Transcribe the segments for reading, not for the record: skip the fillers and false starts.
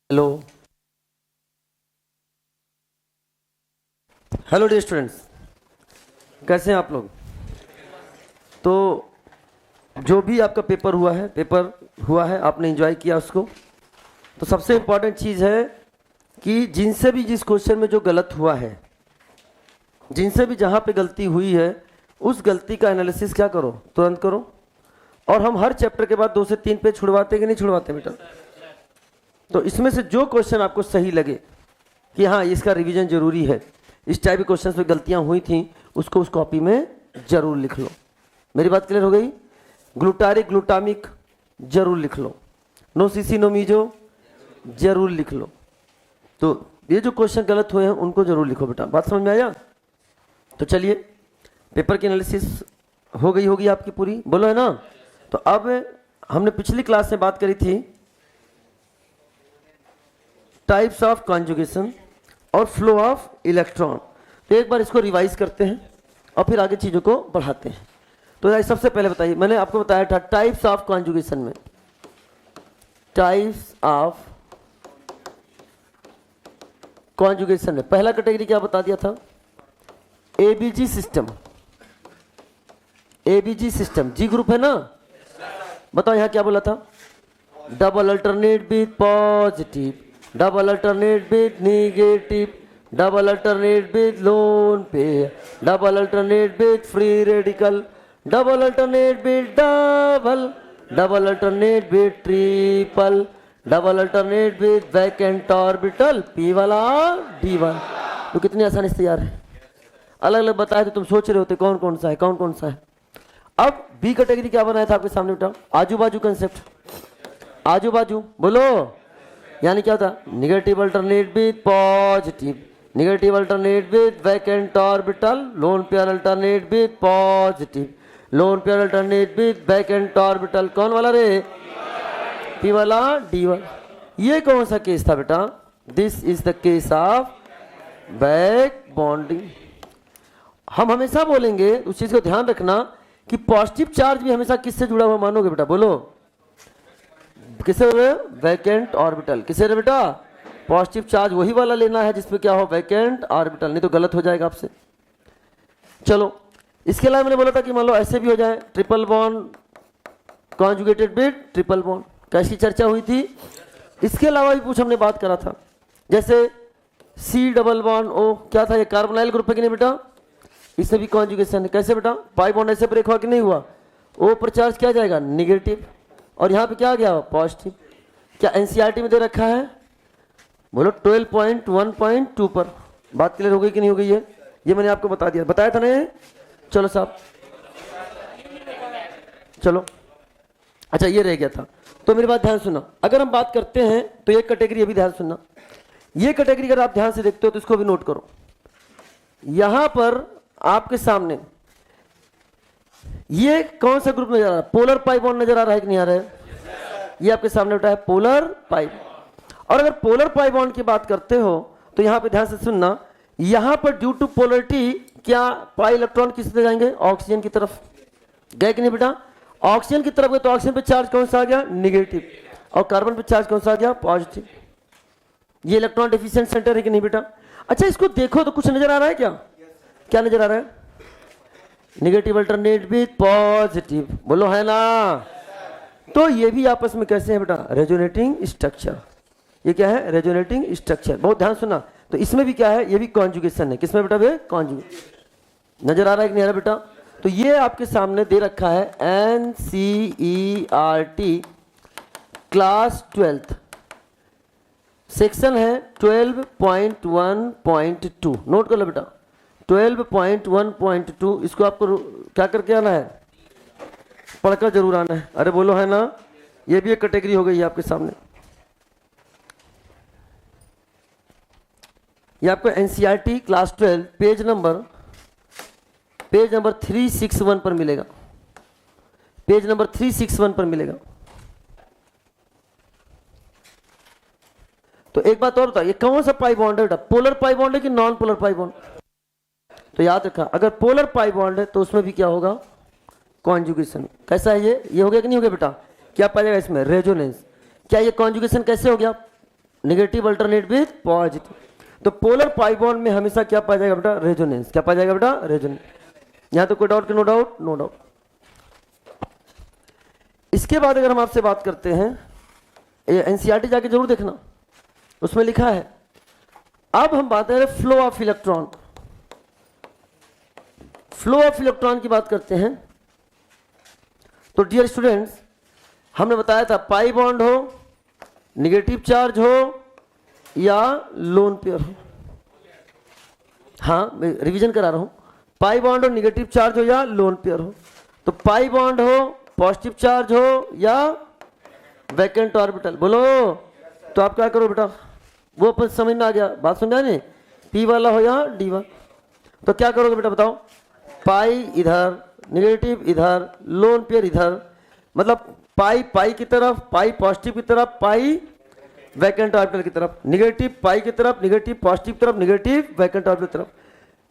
Hello hello dear students, कैसे हैं आप लोग। तो जो भी आपका पेपर हुआ है आपने एंजॉय किया उसको। तो सबसे इम्पॉर्टेंट चीज़ है कि जिनसे भी जिस क्वेश्चन में जो गलत हुआ है, जिनसे भी जहाँ पे गलती हुई है, उस गलती का एनालिसिस क्या करो, तुरंत करो। और हम हर चैप्टर के बाद 2 से 3 पेज छुड़वाते कि नहीं छुड़वाते बेटा। तो इसमें से जो क्वेश्चन आपको सही लगे कि हाँ इसका रिवीजन जरूरी है, इस टाइप के क्वेश्चन में गलतियां हुई थी, उसको उस कॉपी में जरूर लिख लो। मेरी बात क्लियर हो गई। ग्लूटारिक ग्लूटामिक जरूर लिख लो, नो सीसी नो मीजो जरूर लिख लो। तो ये जो क्वेश्चन गलत हुए हैं उनको जरूर लिखो बेटा। बात समझ में आया। तो चलिए पेपर की एनालिसिस हो गई होगी आपकी पूरी, बोलो है ना। तो अब हमने पिछली क्लास में बात करी थी टाइप्स ऑफ कॉन्जुगेशन और फ्लो ऑफ इलेक्ट्रॉन। तो एक बार इसको रिवाइज करते हैं और फिर आगे चीज़ों को बढ़ाते हैं। तो सबसे पहले बताइए, मैंने आपको बताया था टाइप्स ऑफ कॉन्जुगेशन में, टाइप्स ऑफ कॉन्जुगेशन में पहला कैटेगरी क्या बता दिया था, एबीजी सिस्टम। एबीजी सिस्टम जी ग्रुप है ना। बताओ यहाँ क्या बोला था, double alternate with positive, double alternate with negative, double alternate with lone pair, double alternate with free radical, double alternate with double, double alternate with triple, double alternate with vacant orbital, P वाला D one. तो कितनी आसानी से तैयार है। अलग अलग बताए तो तुम सोच रहे होते कौन कौन सा है कौन कौन सा है। अब बी कैटेगरी क्या बनाया था आपके सामने बेटा, आजू बाजू कंसेप्ट। आजू बाजू बोलो, यानी क्या था, negative alternate with positive, negative alternate with vacant orbital, loan pair alternate with positive, loan pair alternate with vacant orbital. कौन वाला रे, पी वाला डी वाला। ये कौन सा केस था बेटा, this is the case of back bonding. हम हमेशा बोलेंगे उस चीज को ध्यान रखना कि पॉजिटिव चार्ज भी हमेशा किससे जुड़ा हुआ मानोगे बेटा, बोलो किससे, वैकेंट ऑर्बिटल। किससे रे बेटा, पॉजिटिव चार्ज वही वाला लेना है जिसमें क्या हो, वैकेंट ऑर्बिटल, नहीं तो गलत हो जाएगा आपसे। चलो इसके अलावा मैंने बोला था कि मान लो ऐसे भी हो जाए, triple bond conjugated with triple bond, कैसी चर्चा हुई थी। इसके अलावा भी कुछ हमने बात करा था, जैसे सी डबल बॉन्ड ओ, क्या था ये, कार्बोनाइल ग्रुप है कि नहीं बेटा, इससे भी कॉन्जुगेशन है। कैसे बेटा, पाई बॉन्ड ऐसे ब्रेक हुआ कि नहीं हुआ, ओ पर चार्ज क्या जाएगा, निगेटिव, और यहाँ पे क्या आ गया, पॉजिटिव। क्या एनसीईआरटी में दे रखा है, बोलो 12.1.2 पर। बात क्लियर हो गई कि नहीं हो गई है, ये मैंने आपको बता दिया, बताया था ना। चलो साहब, चलो अच्छा ये रह गया था। तो मेरी बात ध्यान सुनना, अगर हम बात करते हैं तो ये कैटेगरी अभी ध्यान सुनना, ये कैटेगरी अगर आप ध्यान से देखते हो तो इसको भी नोट करो। यहां पर आपके सामने ये कौन सा ग्रुप नजर आ रहा है, पोलर पाई बॉन्ड नजर आ रहा है कि नहीं आ रहा है, ये आपके सामने उठा है पोलर पाई। और अगर पोलर पाई बॉन्ड की बात करते हो तो यहां पे ध्यान से सुनना, यहां पर ड्यू टू पोलरिटी क्या पाई इलेक्ट्रॉन किस तरफ जाएंगे, ऑक्सीजन की तरफ गए कि नहीं बेटा, ऑक्सीजन की तरफ गए तो ऑक्सीजन पे चार्ज कौन सा आ गया, निगेटिव, और कार्बन पे चार्ज कौन सा आ गया, पॉजिटिव। ये इलेक्ट्रॉन डिफिशिएंट सेंटर है कि नहीं बेटा। अच्छा इसको देखो तो कुछ नजर आ रहा है क्या, क्या नजर आ रहा है, निगेटिव अल्टरनेट विथ पॉजिटिव, बोलो है ना। तो ये भी आपस में कैसे है बेटा, रेजोनेटिंग स्ट्रक्चर। ये क्या है, रेजोनेटिंग स्ट्रक्चर, बहुत ध्यान सुनना। तो इसमें भी क्या है, ये भी कॉन्जुगेशन है। किसमें बेटा, वे कॉन्जुगेशन। नजर आ रहा है कि नहीं आ रहा बेटा। तो ये आपके सामने दे रखा है एनसीईआरटी क्लास 12th, सेक्शन है 12.1.2। नोट कर लो बेटा, 12.1.2। इसको आपको क्या करके आना है, पढ़कर जरूर आना है। अरे बोलो है ना। ये भी एक कैटेगरी हो गई है आपके सामने। ये आपको एनसीईआरटी क्लास 12 पेज नंबर 361 पर मिलेगा, पेज नंबर 361 पर मिलेगा। तो एक बात और बताओ, ये कौन सा पाई बॉन्ड है बेटा, पोलर पाई बॉन्ड है कि नॉन पोलर पाई बॉन्ड। तो याद रखा, अगर पोलर पाई बॉन्ड है तो उसमें भी क्या होगा, कॉन्जुगेशन। कैसा है ये हो गया कि नहीं हो गया बेटा, क्या पाएगा इसमें, रेजोनेंस। क्या ये कॉन्जुगेशन कैसे हो गया, नेगेटिव अल्टरनेट विथ पॉजिटिव। तो पोलर पाई बॉन्ड में हमेशा क्या पाया जाएगा बेटा? रेजोनेंस। क्या पाया जाएगा बेटा? रेजोनेंस। यहां तो कोई डाउट कि नो डाउट? No doubt. इसके बाद अगर हम आपसे बात करते हैं, एनसीईआरटी जाके जरूर देखना, उसमें लिखा है। अब हम बात करें flow of electron. Flow of electron की बात करते हैं तो डियर स्टूडेंट्स, हमने बताया था पाई बॉन्ड हो, नेगेटिव चार्ज हो या लोन पेयर हो। हाँ, मैं रिवीजन करा रहा हूं। पाई बॉन्ड हो, नेगेटिव चार्ज हो या लोन पेयर हो। तो पाई बॉन्ड हो, पॉजिटिव चार्ज हो या वैकेंट ऑर्बिटल, बोलो। तो आप क्या करो बेटा? वो अपन समझ में आ गया, बात समझा नहीं? पी वाला हो या डी वाला। तो क्या करोगे बेटा बताओ? पाई इधर, नेगेटिव इधर, लोन पेयर इधर, मतलब पाई पाई की तरफ, पाई पॉजिटिव की तरफ, पाई वैकेंट ऑर्बिटल की तरफ, नेगेटिव पाई की तरफ, नेगेटिव पॉजिटिव की तरफ, नेगेटिव वैकेंट ऑर्बिटल की तरफ,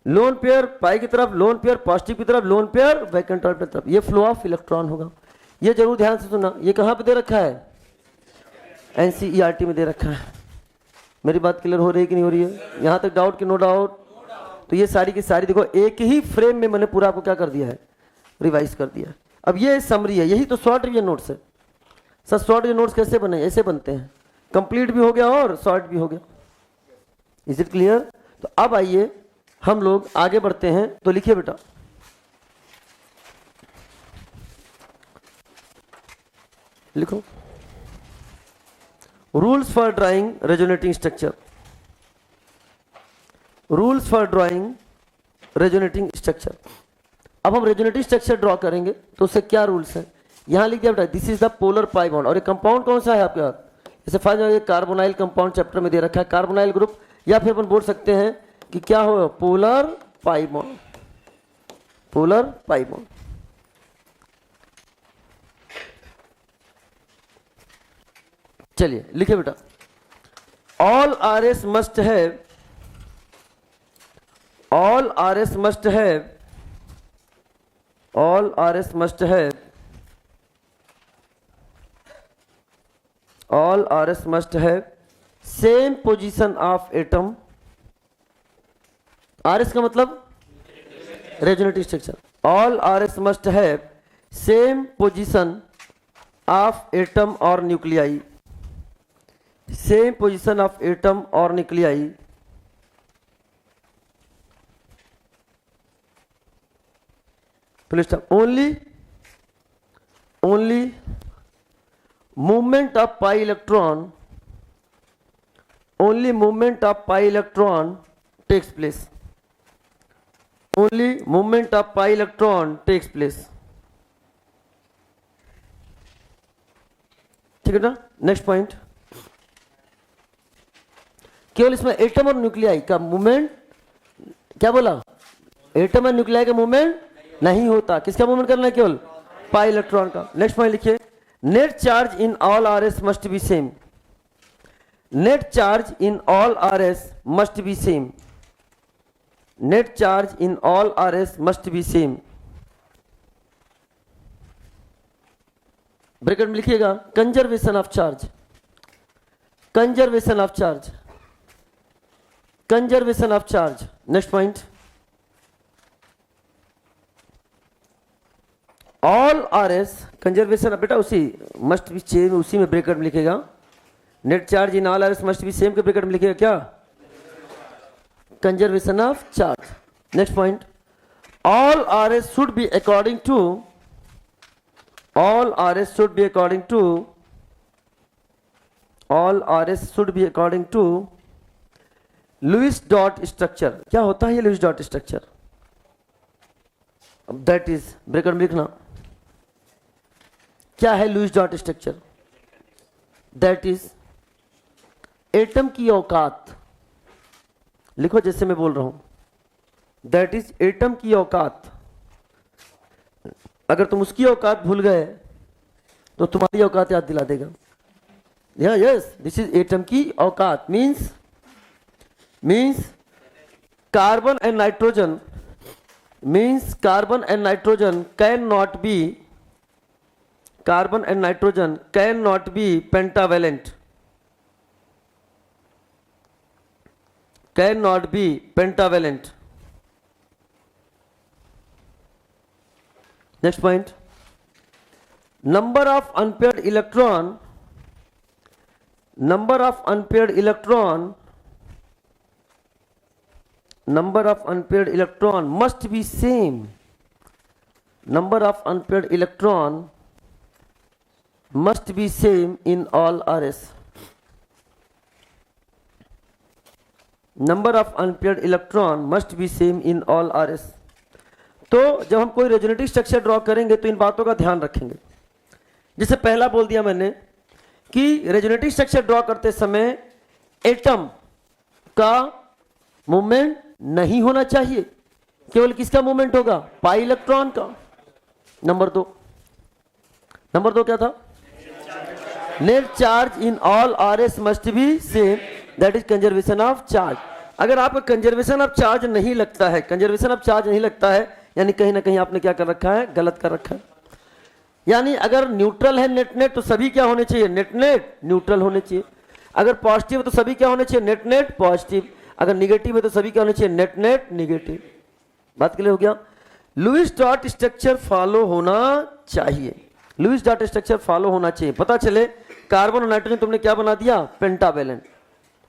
लोन पेयर पाई की तरफ, लोन पेयर पॉजिटिव की तरफ, लोन पेयर वैकेंट ऑर्बिटल की तरफ। ये फ्लो ऑफ इलेक्ट्रॉन होगा। ये जरूर ध्यान से सुनना। ये कहाँ पे दे रखा है? एनसीईआरटी में दे रखा है। मेरी बात क्लियर हो रही है कि नहीं हो रही है? यहाँ तक डाउट कि नो डाउट? तो ये सारी की सारी देखो एक ही फ्रेम में मैंने पूरा आपको क्या कर दिया है? रिवाइज कर दिया है। अब ये समरी है, यही तो शॉर्ट रिवीजन नोट्स है। सर शॉर्ट रिवीजन नोट्स कैसे बने? ऐसे बनते हैं, कंप्लीट भी हो गया और शॉर्ट भी हो गया। Is it clear? तो अब आइए हम लोग आगे बढ़ते हैं। तो लिखिए बेटा, लिखो rules for drawing resonating structure. Rules for drawing resonating structure. अब हम रेजोनेटिंग स्ट्रक्चर ड्रॉ करेंगे तो उससे क्या रूल्स हैं? यहां लिख दिया बेटा, this is the polar pi bond. और ये कंपाउंड कौन सा है आपके हाथ? जैसे फर्स्ट कार्बोनाइल कंपाउंड चैप्टर में दे रखा है, कार्बोनाइल ग्रुप, या फिर अपन बोल सकते हैं कि क्या हो? Polar pi bond. Polar pi bond. चलिए लिखे बेटा, all R S must have, all R S must have, all R S must have, all RS must have same position of atom। RS का मतलब resonative structure. all RS must have same position of atom or nuclei, same position of atom or nuclei, please stop। only movement of pi electron, only movement of pi electron takes place, only movement of pi electron takes place। ठीक है ना? Next point, केवल इसमें atom और nuclei का movement, क्या बोला? Atom और न्यूक्लियाई का मूवमेंट नहीं होता। किसका मूवमेंट करना है? केवल पाई इलेक्ट्रॉन का। नेक्स्ट पॉइंट लिखिए, net charge in all RS must be same, net charge in all RS must be same, net charge in all RS must be same। Bracket में लिखिएगा conservation of charge, conservation of charge, conservation of charge. Next point, all R S conservation बेटा उसी must be same, उसी में bracket में लिखेगा। Net charge in all R S must be same के bracket में लिखेगा क्या? Conservation of charge. Next point, all R S should be according to, all R S should be according to, all R S should be according to Lewis dot structure. क्या होता है ये Lewis dot structure? That is bracket में लिखना, क्या है Lewis dot structure? That is atom की औकात। लिखो जैसे मैं बोल रहा हूं, दैट इज एटम की औकात। अगर तुम उसकी औकात भूल गए तो तुम्हारी औकात याद दिला देगा। यस, दिस इज एटम की औकात। Means carbon and nitrogen, means carbon and nitrogen cannot be, carbon and nitrogen cannot be pentavalent, can not be pentavalent. Next point, number of unpaired electron, number of unpaired electron must be same, number of unpaired electron must be same in all RS, number of unpaired electron must be same in all RS। तो जब हम कोई resonative structure draw करेंगे तो इन बातों का ध्यान रखेंगे। जैसे पहला बोल दिया मैंने कि रेजोनेटिव स्ट्रक्चर ड्रॉ करते समय एटम का मूवमेंट नहीं होना चाहिए, केवल किसका मूवमेंट होगा? पाई इलेक्ट्रॉन का। नंबर दो क्या था? Net charge in all RS must be same, that is conservation of charge. अगर आपका कंजर्वेशन ऑफ चार्ज नहीं लगता है, यानी कहीं ना कहीं आपने क्या कर रखा है? गलत कर रखा है। यानी अगर न्यूट्रल है नेट नेट तो सभी क्या होने चाहिए? नेट नेट न्यूट्रल होने चाहिए। अगर पॉजिटिव है तो सभी क्या होने चाहिए? Net net positive. अगर निगेटिव है तो सभी क्या होने चाहिए? Net net negative. बात क्लियर हो गया? लुईस डॉट स्ट्रक्चर फॉलो होना चाहिए, लुईस डॉट स्ट्रक्चर फॉलो होना चाहिए। पता चले कार्बन और नाइट्रोजन तुमने क्या बना दिया? पेंटावेलेंट।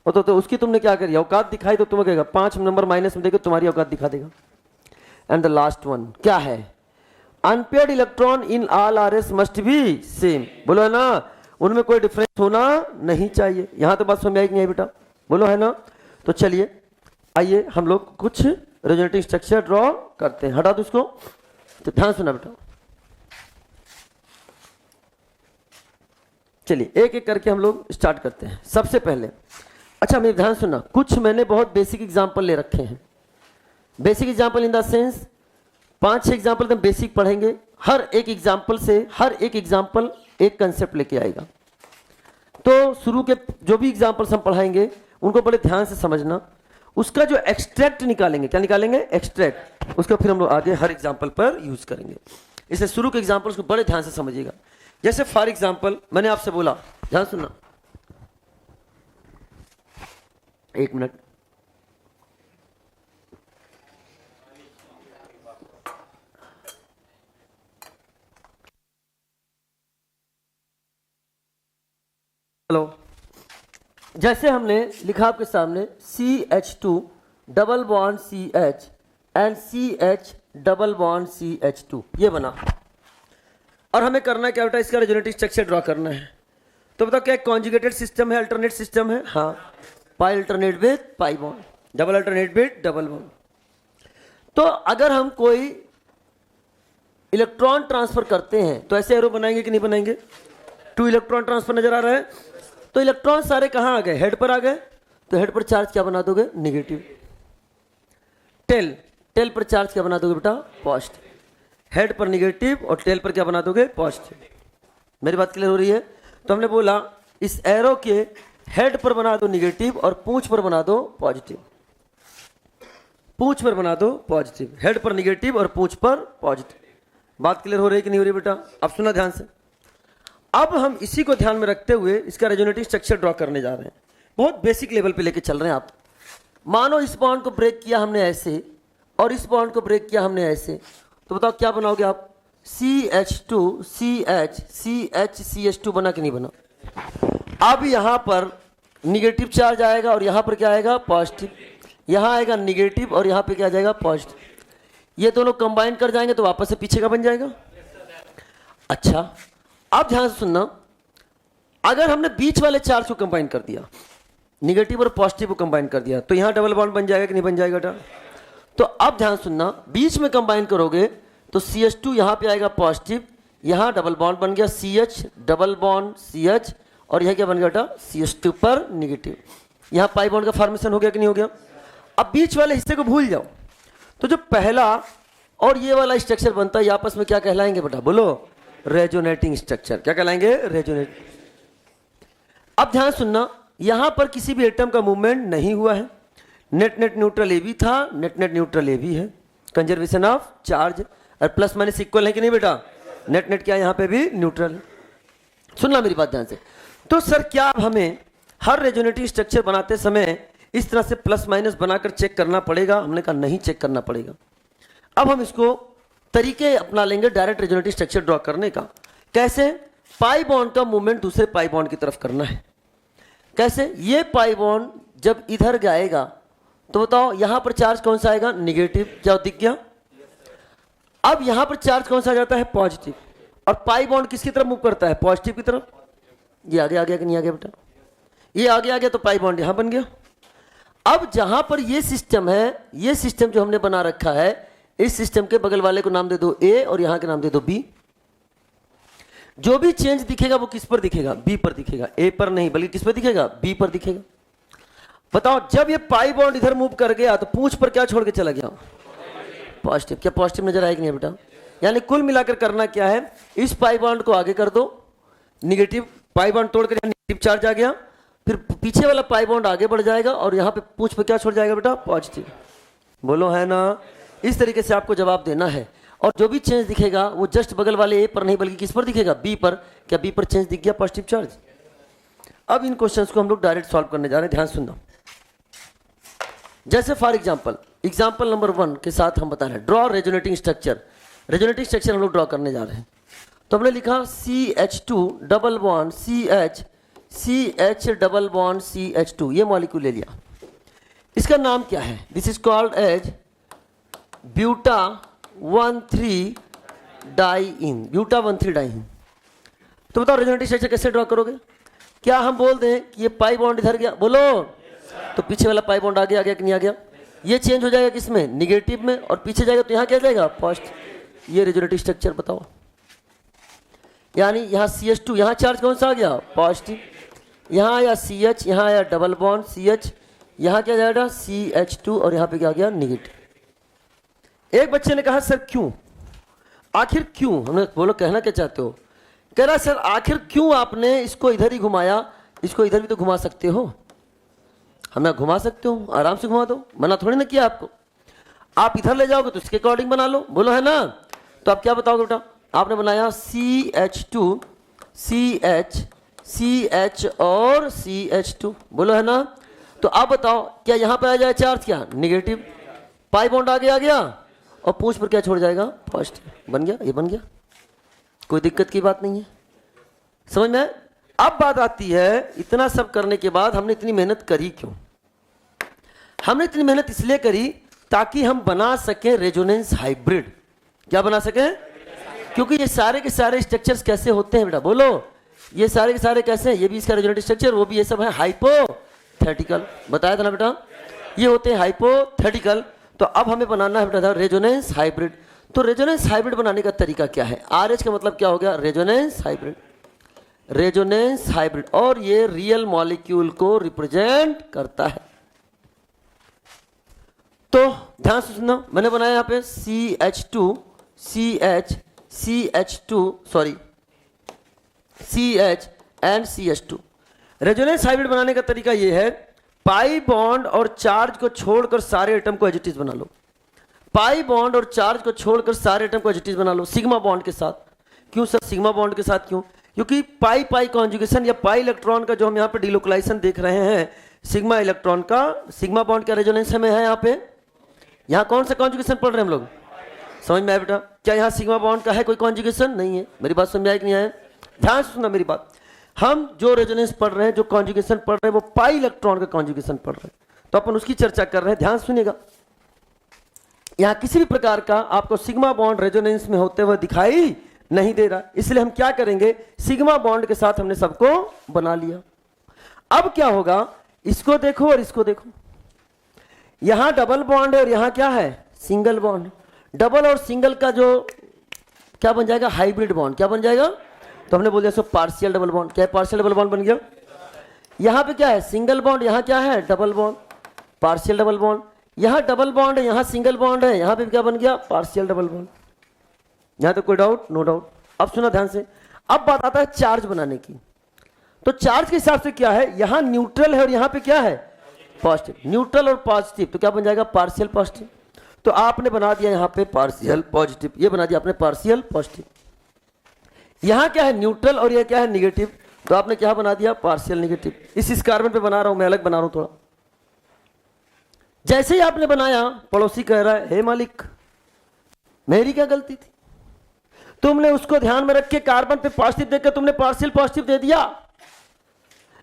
तो उसकी तुमने क्या करी? औकात दिखाई तो तुम्हें कहेगा 5 नंबर माइनस में देगा, तुम्हारी औकात दिखा देगा। एंड द लास्ट वन क्या है? Unpaired electron in all RS must be same. बोलो है ना, उनमें कोई डिफरेंस होना नहीं चाहिए। यहां तो बात समझ आई कि नहीं बेटा? बोलो है ना? तो चलिए आइए हम लोग कुछ रेजोनेटिव स्ट्रक्चर ड्रॉ करते हैं। हटा दो इसको, तो ध्यान सुना बेटा। चलिए एक एक करके हम लोग स्टार्ट करते हैं। सबसे पहले अच्छा मेरे ध्यान सुनना, कुछ मैंने बहुत बेसिक एग्जाम्पल ले रखे हैं। Basic example in the sense 5-6 example हम बेसिक पढ़ेंगे। हर एक एग्जाम्पल एक कंसेप्ट लेके आएगा। तो शुरू के जो भी एग्जाम्पल्स हम पढ़ाएंगे उनको बड़े ध्यान से समझना। उसका जो एक्सट्रैक्ट निकालेंगे, क्या निकालेंगे? एक्सट्रैक्ट। उसका फिर हम लोग आगे हर एग्जाम्पल पर यूज करेंगे। इसलिए शुरू के एग्जाम्पल्स को बड़े ध्यान से समझिएगा। जैसे फॉर एग्जाम्पल मैंने आपसे बोला, ध्यान सुनना, 1 मिनट। हेलो, जैसे हमने लिखा आपके सामने CH2 double bond CH and CH double bond CH2, ये बना। और हमें करना क्या बेटा? इसका रेजोनेटिव स्ट्रक्चर ड्रॉ करना है। तो बताओ क्या कॉन्जुगेटेड सिस्टम है, अल्टरनेट सिस्टम है? हाँ, pi alternate with pi bond, double alternate with double bond. तो अगर हम कोई इलेक्ट्रॉन ट्रांसफर करते हैं तो ऐसे एरो बनाएंगे कि नहीं बनाएंगे? 2 इलेक्ट्रॉन ट्रांसफर नजर आ रहा है। तो इलेक्ट्रॉन सारे कहां आ गए? हेड पर आ गए। तो हेड पर चार्ज क्या बना दोगे? निगेटिव। टेल पर चार्ज क्या बना दोगे बेटा? पॉजिटिव। हेड पर निगेटिव और टेल पर क्या बना दोगे? पॉजिटिव। मेरी बात क्लियर हो रही है? तो हमने बोला इस एरो के हेड पर बना दो निगेटिव और पूंछ पर बना दो पॉजिटिव। पूंछ पर बना दो पॉजिटिव, हेड पर निगेटिव और पूंछ पर पॉजिटिव। बात क्लियर हो रही है कि नहीं हो रही बेटा? अब सुना ध्यान से। अब हम इसी को ध्यान में रखते हुए इसका रेजोनेटिव स्ट्रक्चर ड्रॉ करने जा रहे हैं। बहुत बेसिक लेवल पे लेके चल रहे हैं आप। मानो इस बॉन्ड को ब्रेक किया हमने ऐसे और इस बॉन्ड को ब्रेक किया हमने ऐसे, तो बताओ क्या बनाओगे आप? CH2 CH CH CH2 बना कि नहीं बना? अब यहां पर निगेटिव चार्ज आएगा और यहां पर क्या आएगा? पॉजिटिव। यहां आएगा निगेटिव और यहां पे क्या जाएगा? पॉजिटिव। ये दोनों कंबाइन कर जाएंगे तो वापस से पीछे का बन जाएगा। अच्छा अब ध्यान से सुनना, अगर हमने बीच वाले चार्ज को कंबाइन कर दिया, निगेटिव और पॉजिटिव को कंबाइन कर दिया, तो यहां डबल बॉन्ड बन जाएगा कि नहीं बन जाएगा बेटा? तो अब ध्यान सुनना, बीच में कंबाइन करोगे तो CH2 यहां पे आएगा पॉजिटिव, यहां डबल बॉन्ड बन गया CH डबल बॉन्ड CH, और यह क्या बन गया बेटा? CH2 पर निगेटिव। यहां पाई बॉन्ड का फॉर्मेशन हो गया कि नहीं हो गया? अब बीच वाले हिस्से को भूल जाओ। तो जो पहला और ये वाला स्ट्रक्चर बनता है आपस में क्या कहलाएंगे बेटा? बोलो, रेजोनेटिंग स्ट्रक्चर। क्या कहलाएंगे? रेजोनेट। अब ध्यान सुनना, यहां पर किसी भी एटम का मूवमेंट नहीं हुआ है। नेट नेट न्यूट्रल ए भी था, नेट नेट न्यूट्रल ए भी है। कंजर्वेशन ऑफ चार्ज और प्लस माइनस इक्वल है कि नहीं बेटा? नेट नेट क्या यहां पे भी न्यूट्रल। सुनना मेरी बात ध्यान से। तो सर क्या अब हमें हर रेजोनेटिव स्ट्रक्चर बनाते समय इस तरह से प्लस माइनस बनाकर चेक करना पड़ेगा। हमने कहा नहीं चेक करना पड़ेगा। अब हम इसको तरीके अपना लेंगे डायरेक्ट रेजोनेटिव स्ट्रक्चर ड्रॉ करने का। कैसे? पाई बॉन्ड का मूवमेंट दूसरे पाई बॉन्ड की तरफ करना है। कैसे? ये पाई बॉन्ड जब इधर जाएगा तो बताओ यहां पर चार्ज कौन सा आएगा? निगेटिव। क्या दिख गया? अब यहां पर चार्ज कौन सा आ जाता है? पॉजिटिव। और पाई बॉन्ड किसकी तरफ मूव करता है? पॉजिटिव की तरफ। ये आगे आ गया कि नहीं आ गया बेटा? ये आगे आ गया तो पाई बॉन्ड यहां बन गया। अब जहां पर ये सिस्टम है, ये सिस्टम जो हमने बना रखा है, इस सिस्टम के बगल वाले को नाम दे दो ए और यहां के नाम दे दो बी। जो भी चेंज दिखेगा वो किस पर दिखेगा? बी पर दिखेगा। ए पर नहीं, बल्कि किस पर दिखेगा? बी पर दिखेगा। बताओ जब ये पाई बॉन्ड इधर मूव कर गया तो पूंछ पर क्या छोड़ के चला गया? पॉजिटिव। क्या पॉजिटिव नजर आएगी नहीं बेटा? यानी कुल मिलाकर करना क्या है, इस पाई बॉन्ड को आगे कर दो, निगेटिव पाई बॉन्ड तोड़कर नेगेटिव चार्ज आ गया, फिर पीछे वाला पाई बॉन्ड आगे बढ़ जाएगा और यहां पे पूंछ पे क्या छोड़ जाएगा बेटा? पॉजिटिव। बोलो है ना? इस तरीके से आपको जवाब देना है। और जो भी चेंज दिखेगा वो जस्ट बगल वाले ए पर नहीं बल्कि किस पर दिखेगा? बी पर। क्या बी पर चेंज दिख गया? Positive charge. अब इन क्वेश्चंस को हम लोग डायरेक्ट सॉल्व करने जा रहे हैं, ध्यान सुनना। जैसे फॉर एग्जांपल नंबर 1 के साथ हम बता रहे हैं draw resonating structure. Resonating structure हम लोग ड्रॉ करने जा रहे हैं। तो हमने लिखा CH2 double bond CH double bond CH2, ये मॉलिक्यूल ले लिया। इसका नाम क्या है? This is called as buta 1,3 diene. Buta 1,3 diene. तो बताओ रेजोनेटिव स्ट्रक्चर कैसे ड्रॉ करोगे? क्या हम बोल दें कि ये पाई बॉन्ड इधर गया? बोलो। तो पीछे वाला पाई बॉन्ड आगे आ गया कि नहीं आ गया? ये चेंज हो जाएगा किसमें? निगेटिव में। और पीछे जाएगा तो यहां क्या जाएगा? पॉजिटिव। ये रेजोनेटिव स्ट्रक्चर बताओ। यानी यहां CH2, यहां चार्ज कौन सा आ गया? पॉजिटिव। यहां आया CH, यहां आया डबल बॉन्ड CH, यहां क्या जाएगा? CH2 और यहां पे क्या गया? निगेटिव। एक बच्चे ने कहा सर क्यों? आखिर क्यों? हमने बोलो कहना क्या चाहते हो? कह रहा सर आखिर क्यों आपने इसको इधर ही घुमाया? इसको इधर भी तो घुमा सकते हो। हमने घुमा सकते हो, आराम से घुमा दो, मना थोड़ी ना किया आपको। आप इधर ले जाओगे तो इसके अकॉर्डिंग बना लो। बोलो है ना? तो आप क्या बताओगे बेटा? आपने बनाया CH2 CH और CH2। बोलो है ना? तो आप बताओ क्या यहां पर आ जाए चार्ज? क्या? निगेटिव। पाई बॉन्ड आगे आ गया और पूंछ पर क्या छोड़ जाएगा? पॉजिटिव। बन गया? ये बन गया, कोई दिक्कत की बात नहीं है। समझ में? अब बात आती है इतना सब करने के बाद हमने इतनी मेहनत करी क्यों? हमने इतनी मेहनत इसलिए करी ताकि हम बना सके रेजोनेंस हाइब्रिड। क्या बना सके? क्योंकि ये सारे के सारे स्ट्रक्चर्स कैसे होते हैं बेटा? बोलो। ये सारे के सारे कैसे हैं? ये भी इसका रेजोनेटिव स्ट्रक्चर, वो भी ये सब है हाइपोथेटिकल। बताया था ना बेटा? ये होते हैं हाइपोथेटिकल। तो अब हमें बनाना है बेटा रेजोनेंस हाइब्रिड। तो रेजोनेंस हाइब्रिड बनाने का तरीका क्या है? RH का मतलब क्या हो गया? Resonance hybrid. Resonance hybrid. और ये रियल मॉलिक्यूल को रिप्रेजेंट करता है। तो ध्यान से सुनना, मैंने बनाया यहां पे CH2 CH and CH2। Resonance hybrid बनाने का तरीका यह है, पाई बॉन्ड और चार्ज को छोड़कर सारे एटम को एज इट इज बना लो। पाई बॉन्ड और चार्ज को छोड़कर सारे एटम को एज इट इज बना लो सिग्मा बॉन्ड के साथ। क्यों सर सिग्मा बॉन्ड के साथ? क्यों? क्योंकि पाई पाई कॉन्जुगेशन या पाई इलेक्ट्रॉन का जो हम यहाँ पे डिलोकलाइजेशन देख रहे हैं, सिग्मा इलेक्ट्रॉन का सिग्मा बॉन्ड का रेजोनेंस में है। यहाँ पे यहाँ कौन सा कॉन्जुगेशन पढ़ रहे हैं हम लोग? समझ में आया बेटा? क्या यहाँ सिग्मा बॉन्ड का है कोई कॉन्जुगेशन? नहीं है। मेरी बात समझ में आया कि नहीं आया? ध्यान से सुनना मेरी बात। हम जो रेजोनेंस पढ़ रहे हैं, जो कॉन्जुगेशन पढ़ रहे हैं, वो पाई इलेक्ट्रॉन का कॉन्जुगेशन पढ़ रहे हैं। तो अपन उसकी चर्चा कर रहे हैं, ध्यान सुनिएगा। यहां किसी भी प्रकार का आपको सिग्मा बॉन्ड रेजोनेंस में होते हुए दिखाई नहीं दे रहा, इसलिए हम क्या करेंगे? सिग्मा बॉन्ड के साथ हमने सबको बना लिया। अब क्या होगा? इसको देखो और इसको देखो। यहां डबल बॉन्ड है और यहां क्या है? Single bond. डबल और सिंगल का जो क्या बन जाएगा? Hybrid bond. क्या बन जाएगा? तो हमने बोल दिया सो पार्शियल डबल बॉन्ड। क्या है? पार्शियल डबल बॉन्ड बन गया। यहां पे क्या है? सिंगल बॉन्ड, यहां क्या है? Double bond, partial double bond. यहां डबल बॉन्ड है, यहां सिंगल बॉन्ड है, यहां पे क्या बन गया? Partial double bond. यहां तो कोई डाउट? No doubt. अब सुना ध्यान से। अब बात आता है चार्ज बनाने की। तो चार्ज के हिसाब से क्या है? यहां न्यूट्रल है और यहां पे क्या है? पॉजिटिव। न्यूट्रल और पॉजिटिव तो क्या बन जाएगा? Partial positive. तो आपने बना दिया यहां पे पार्शियल पॉजिटिव, ये बना दिया आपने पार्शियल पॉजिटिव। यहां क्या है? न्यूट्रल और यह क्या है? निगेटिव। तो आपने क्या बना दिया? Partial negative. इस कार्बन पे बना रहा हूं मैं, अलग बना रहा हूं थोड़ा। जैसे ही आपने बनाया, पड़ोसी कह रहा है, हे मालिक मेरी क्या गलती थी, तुमने उसको ध्यान में रख के कार्बन पे पॉजिटिव देकर तुमने पार्शियल पॉजिटिव दे दिया,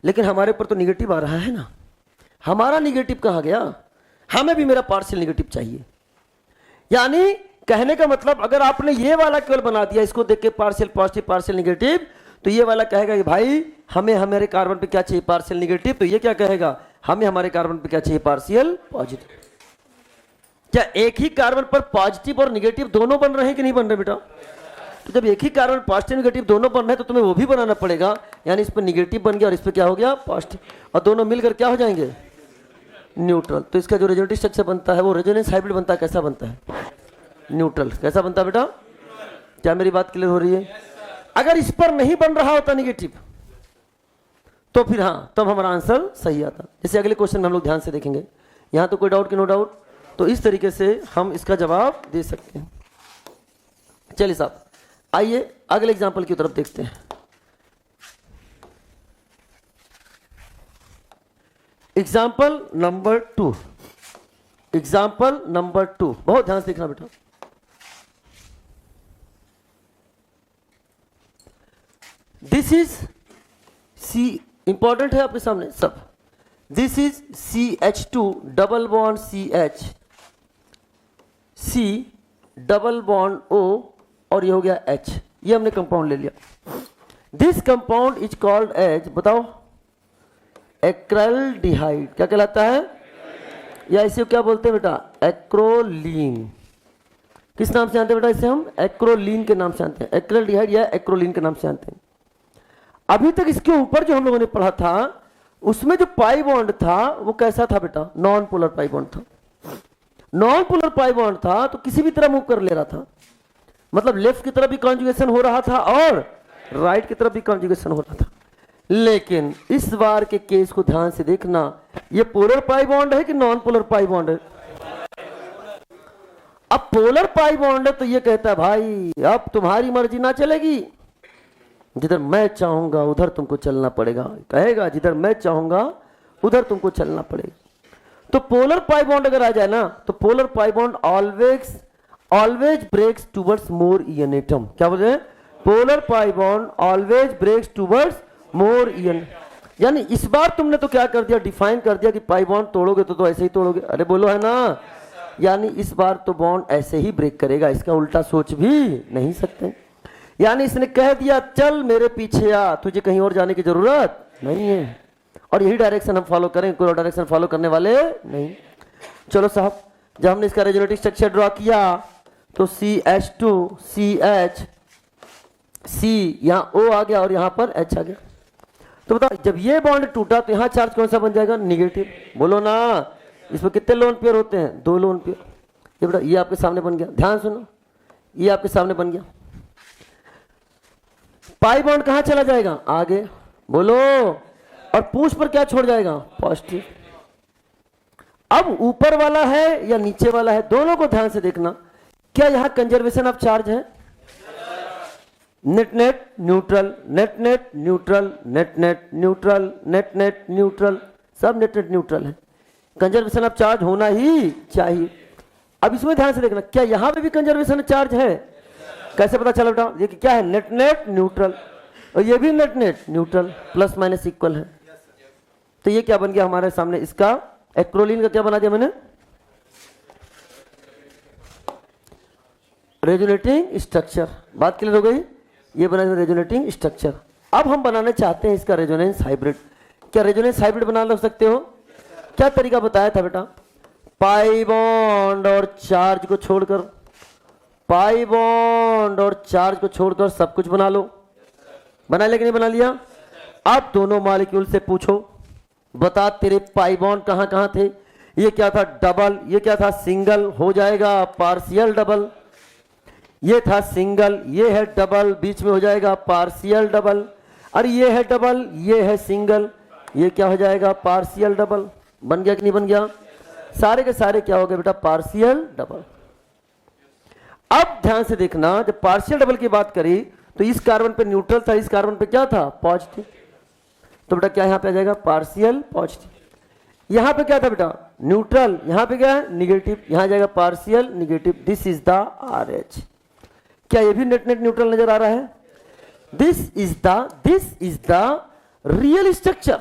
लेकिन हमारे ऊपर तो निगेटिव आ रहा है ना, हमारा निगेटिव कहाँ गया, हमें भी मेरा पार्शियल निगेटिव चाहिए। यानी कहने का मतलब अगर आपने ये वाला केवल बना दिया, इसको देख के पार्शियल पॉजिटिव पार्शियल निगेटिव, तो ये वाला कहेगा कि भाई हमें हमारे कार्बन पे क्या चाहिए, पार्शियल निगेटिव, तो ये क्या कहेगा, हमें हमारे कार्बन पे क्या चाहिए, पार्शियल पॉजिटिव। क्या एक ही कार्बन पर पॉजिटिव और निगेटिव दोनों बन रहे हैं कि नहीं बन रहे बेटा? तो जब एक ही कार्बन पॉजिटिव निगेटिव दोनों बन रहे हैं तो तुम्हें वो भी बनाना पड़ेगा, यानी इस पर निगेटिव बन गया और इस पर क्या हो गया, पॉजिटिव, और दोनों मिलकर क्या हो जाएंगे, न्यूट्रल। तो इसका जो रेजोनेटिव स्ट्रक्चर बनता है वो रेजोनेंस हाइब्रिड बनता है, कैसा बनता है, न्यूट्रल। कैसा बनता है बेटा? क्या मेरी बात क्लियर हो रही है? अगर इस पर नहीं बन रहा होता निगेटिव तो फिर हाँ, तब हमारा आंसर सही आता। जैसे अगले क्वेश्चन में हम लोग ध्यान से देखेंगे, यहां तो कोई डाउट कि नो डाउट, तो इस तरीके से हम इसका जवाब दे सकते हैं। चलिए साहब, आइए अगले एग्जाम्पल की तरफ देखते हैं। एग्जाम्पल नंबर 2, एग्जाम्पल नंबर 2, बहुत ध्यान से देखना बेटा। दिस इज सी, इंपॉर्टेंट है आपके सामने सब। This is CH2 double bond CH, C double bond O, और ये हो गया H, ये हमने कंपाउंड ले लिया। This compound is called as, बताओ, एक्रेल्डिहाइड। क्या कहलाता है, या इसे क्या बोलते हैं बेटा, एक्रोलीन। किस नाम से जानते हैं बेटा इसे हम? एक्रोलीन के नाम से जानते हैं, एक्रेल्डिहाइड या एक्रोलीन के नाम से जानते हैं। अभी तक इसके ऊपर जो हम लोगों ने पढ़ा था उसमें जो पाई बॉन्ड था वो कैसा था बेटा, नॉन पोलर पाई बॉन्ड था। नॉन पोलर पाई बॉन्ड था तो किसी भी तरह मूव कर ले रहा था, मतलब लेफ्ट की तरफ भी कॉन्जुगेशन हो रहा था और राइट की तरफ भी कॉन्जुगेशन हो रहा था। लेकिन इस बार के केस को ध्यान से देखना, ये पोलर पाई बॉन्ड है कि नॉन पोलर पाई बॉन्ड है? अब पोलर पाई बॉन्ड है तो ये कहता है भाई अब तुम्हारी मर्जी ना चलेगी, जिधर मैं चाहूंगा उधर तुमको चलना पड़ेगा। कहेगा जिधर मैं चाहूंगा उधर तुमको चलना पड़ेगा। तो पोलर पाई बॉन्ड अगर आ जाए ना, तो polar pi bond always breaks towards more EN atom. क्या बोल रहे हैं? Polar pi bond always breaks towards more EN. यानी इस बार तुमने तो क्या कर दिया, डिफाइन कर दिया कि पाई बॉन्ड तोड़ोगे तो ऐसे ही तोड़ोगे। अरे बोलो है ना, यानी इस बार तो बॉन्ड ऐसे ही ब्रेक करेगा, इसका उल्टा सोच भी नहीं सकते। यानी इसने कह दिया चल मेरे पीछे आ, तुझे कहीं और जाने की जरूरत नहीं है, और यही डायरेक्शन हम फॉलो करेंगे, कोई और डायरेक्शन फॉलो करने वाले नहीं। चलो साहब, जब हमने इसका रेजोनेटिव स्ट्रक्चर ड्रॉ किया तो CH2 CH, C यहाँ O आ गया और यहाँ पर H आ गया। तो बताओ जब ये बॉन्ड टूटा तो यहाँ चार्ज कौन सा बन जाएगा, निगेटिव। बोलो ना, इसमें कितने लोन पेयर होते हैं, 2 लोन पेयर। ये बेटा ये आपके सामने बन गया, ध्यान सुनो, ये आपके सामने बन गया। पाई बॉन्ड कहां चला जाएगा, आगे, बोलो, और पूंछ पर क्या छोड़ जाएगा, पॉजिटिव। अब ऊपर वाला है या नीचे वाला है, दोनों को ध्यान से देखना। क्या यहां कंजर्वेशन ऑफ चार्ज है? Net net neutral, net net neutral, net net neutral, net net neutral, सब नेट नेट न्यूट्रल है। कंजर्वेशन ऑफ चार्ज होना ही चाहिए। अब इसमें ध्यान से देखना, क्या यहां पे भी कंजर्वेशन ऑफ चार्ज है? कैसे पता चला बेटा? ये क्या है, नेट नेट न्यूट्रल, और ये भी net net neutral, plus minus equal है। तो ये क्या बन गया हमारे सामने, इसका एक्रोलीन का क्या बना दिया मैंने, रेजोनेटिंग स्ट्रक्चर। बात क्लियर हो गई? ये बना रेजोनेटिंग स्ट्रक्चर। अब हम बनाना चाहते हैं इसका रेजोनेंस हाइब्रिड। क्या रेजोनेंस हाइब्रिड बना सकते हो? क्या तरीका बताया था बेटा, पाई बॉन्ड और चार्ज को छोड़कर, पाई बॉन्ड और चार्ज को छोड़कर सब कुछ बना लो। बना लिया कि नहीं बना लिया? अब दोनों मॉलिक्यूल से पूछो, बता तेरे पाई बॉन्ड कहां कहां थे। ये क्या था, डबल, ये क्या था, सिंगल, हो जाएगा पार्शियल डबल। ये था सिंगल, ये है डबल, बीच में हो जाएगा पार्शियल डबल। और ये है डबल, ये है सिंगल, ये क्या हो जाएगा, पार्शियल डबल। बन गया कि नहीं बन गया? सारे के सारे क्या हो गए बेटा, पार्शियल डबल। अब ध्यान से देखना, जब पार्शियल डबल की बात करी तो इस कार्बन पे न्यूट्रल था, इस कार्बन पे क्या था, पॉजिटिव। तो बेटा क्या यहां पे आ जाएगा, पार्शियल पॉजिटिव। यहां पे क्या था बेटा, न्यूट्रल, यहाँ पे क्या है निगेटिव, यहाँ जाएगा partial negative, this is the R H. क्या ये भी नेट नेट न्यूट्रल नजर आ रहा है? This is the real structure,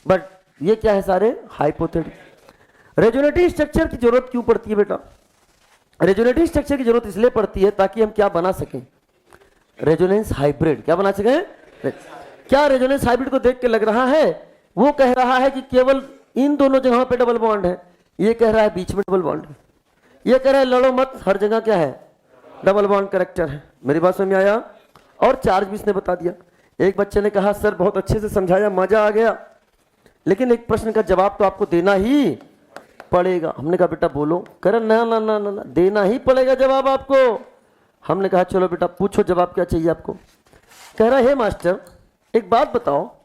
but ये क्या है सारे हाइपोथेटिकल। रेजोनेटिव स्ट्रक्चर की जरूरत क्यों पड़ती है बेटा? रेजोनेटिव स्ट्रक्चर की जरूरत इसलिए पड़ती है ताकि हम क्या बना सकें, रेजोनेंस हाइब्रिड। क्या बना सकें? क्या रेजोनेंस हाइब्रिड को देख के लग रहा है वो कह रहा है कि केवल इन दोनों जगहों पे डबल बॉन्ड है, ये कह रहा है बीच में डबल बॉन्ड है, ये कह रहा है लड़ो मत, हर जगह क्या है डबल बॉन्ड करेक्टर है। मेरी बात समझ में आया? और चार्ज भी इसने बता दिया। एक बच्चे ने कहा सर बहुत अच्छे से समझाया, मजा आ गया, लेकिन एक प्रश्न का जवाब तो आपको देना ही पड़ेगा। हमने कहा बेटा बोलो। कह रहा ना ना ना ना देना ही पड़ेगा जवाब आपको। हमने कहा चलो बेटा पूछो जवाब क्या चाहिए आपको। कह रहा है मास्टर एक बात बताओ,